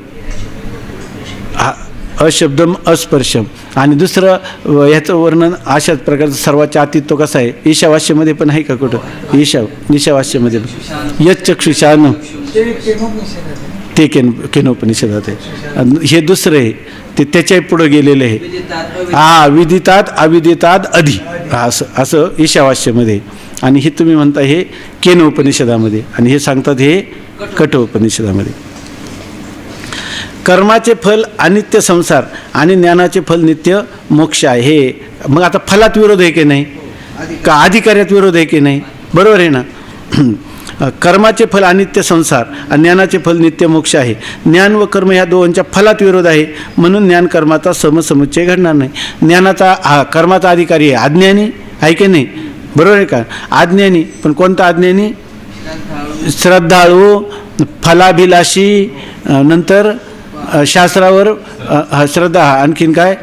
अशब्दम अस्पर्शम आणि दुसरं ह्याचं वर्णन अशाच प्रकारचं सर्वाच्या अतीत तो कसा आहे ईशावास्यमध्ये पण आहे का कुठं ईशावास्यमध्ये पण यच्चक्षुषान ते केनोपनिषदात आहे हे दुसरं आहे ते त्याच्याही पुढं गेलेलं आहे विदितात अविदितात अधि असं ईशावास्यमध्ये आणि हे तुम्ही म्हणता हे केनोपनिषदामध्ये आणि हे सांगतात हे कठोपनिषदामध्ये कर्माचे फल अनित्य संसार आणि ज्ञानाचे फल नित्य मोक्ष आहे हे मग आता फलात विरोध आहे की नाही का अधिकार्यात विरोध आहे की नाही बरोबर आहे ना कर्माचे फल अनित्य संसार आणि ज्ञानाचे फल नित्य मोक्ष आहे ज्ञान व कर्म ह्या दोघांच्या फलात विरोध आहे म्हणून ज्ञान कर्माचा समसमुच्चय घडणार नाही ज्ञानाचा कर्माचा अधिकारी आहे अज्ञानी आहे की नाही बरोबर आहे का अज्ञानी पण कोणता अज्ञानी श्रद्धाळू फलाभिलाषी नंतर शास्त्रावर श्रद्धा आणखीन काय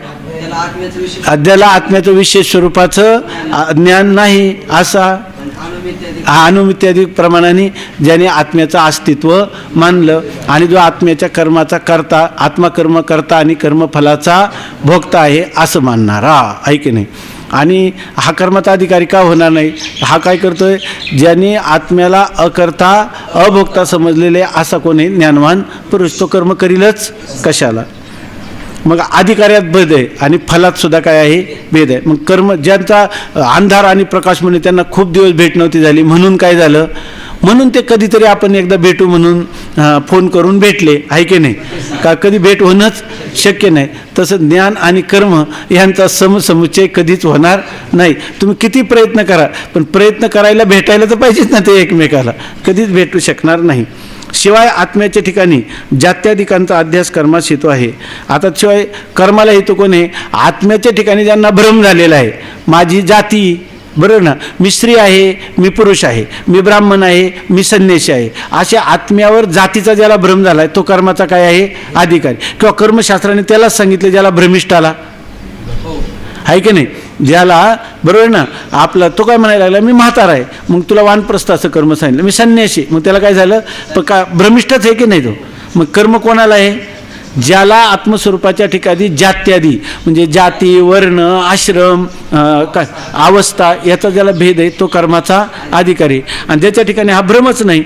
अद्याला आत्म्याचं विशेष स्वरूपाचं ज्ञान नाही असा अनुमित्याधिक प्रमाणाने ज्याने आत्म्याचं अस्तित्व मानलं आणि जो आत्म्याच्या कर्माचा करता आत्मकर्म करता आणि कर्मफलाचा भोगता आहे असं मानणारा आहे की नाही आणि हा कर्माचा अधिकारी का होणार नाही हा काय करतोय ज्यांनी आत्म्याला अकर्ता अभोक्ता समजलेले असा कोणी ज्ञानवान पुरुष तो कर्म करीलच कशाला मग अधिकाऱ्यात भेद आहे आणि फलात सुद्धा काय आहे भेद आहे. मग कर्म ज्यांचा अंधार आणि प्रकाश म्हणून त्यांना खूप दिवस भेट नव्हती झाली म्हणून काय झालं, म्हणून ते कधीतरी आपण एकदा भेटू म्हणून फोन करून भेटले आहे की नाही, का कधी भेट होणंच शक्य नाही. तसं ज्ञान आणि कर्म यांचा समसमुच्चय कधीच होणार नाही. तुम्ही किती प्रयत्न करा पण प्रयत्न करायला भेटायला तर पाहिजेच ना ते एकमेकाला, कधीच भेटू शकणार नाही. शिवाय आत्म्याच्या ठिकाणी जात्याधिकांचा अध्यास कर्मास हेतू आहे. आता शिवाय कर्माला हेतू कोण आहे, आत्म्याच्या ठिकाणी ज्यांना भ्रम झालेला आहे, माझी जाती बरोबर ना, मी स्त्री आहे, मी पुरुष आहे, मी ब्राह्मण आहे, मी संन्यासी आहे, अशा आत्म्यावर जातीचा ज्याला भ्रम झाला आहे तो कर्माचा काय आहे अधिकारी. किंवा कर्मशास्त्राने त्यालाच सांगितलं ज्याला भ्रमिष्ठाला आहे की नाही, ज्याला बरोबर ना आपला तो काय म्हणायला लागला मी म्हातारा आहे, मग तुला वानप्रस्थ असं कर्म सांगितलं, मी संन्यासी, मग त्याला काय झालं पण का भ्रमिष्ठच आहे की नाही तो. मग कर्म कोणाला आहे, ज्याला आत्मस्वरूपाच्या ठिकाणी जात्यादी म्हणजे जाती वर्ण आश्रम काय अवस्था याचा ज्याला भेद आहे तो कर्माचा अधिकारी. आणि ज्याच्या ठिकाणी हा भ्रमच नाही,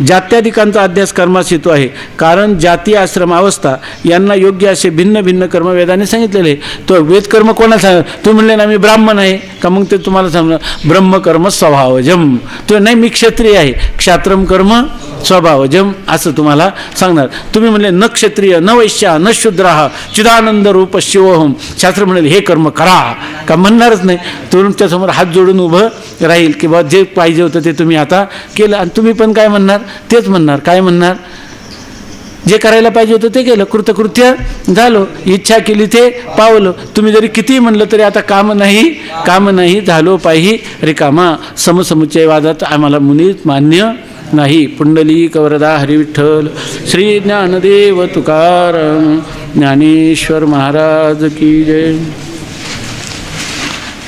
जात्याधिकांचा अध्यास कर्मास हेतू आहे. कारण जाती आश्रम अवस्था यांना योग्य असे भिन्न भिन्न कर्म वेदाने सांगितलेले. तो वेदकर्म कोणाला सांग, तुम्ही म्हणले ना मी ब्राह्मण आहे का, मग ते तुम्हाला सांगणार ब्रह्मकर्म स्वभावजम, तो नाही मी क्षत्रिय आहे क्षात्रम कर्म स्वभावजम असं तुम्हाला सांगणार. तुम्ही म्हणले न क्षत्रिय न वैश्या न शूद्राः चिदानंद रूप शिवोहम, शास्त्र म्हणेल हे कर्म करा का, म्हणणारच नाही. तुमच्यासमोर हात जोडून उभं राहील की बा जे पाहिजे होतं ते तुम्ही आता केलं. आणि तुम्ही पण काय म्हणणार, तेच म्हणणार. काय म्हणणार, जे करायला पाहिजे होतं ते केलं, कृतकृत्य झालो, इच्छा केली ते पावलं. तुम्ही जरी किती म्हणलं तरी आता काम नाही झालो पाही रिकामा. समसमुच्चयवादात आम्हाला मुनीत मान्य नाही. पुंडलिक वरदा हरी विठ्ठल श्री ज्ञानदेव तुकाराम ज्ञानेश्वर महाराज की जय.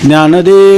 ज्ञानदेव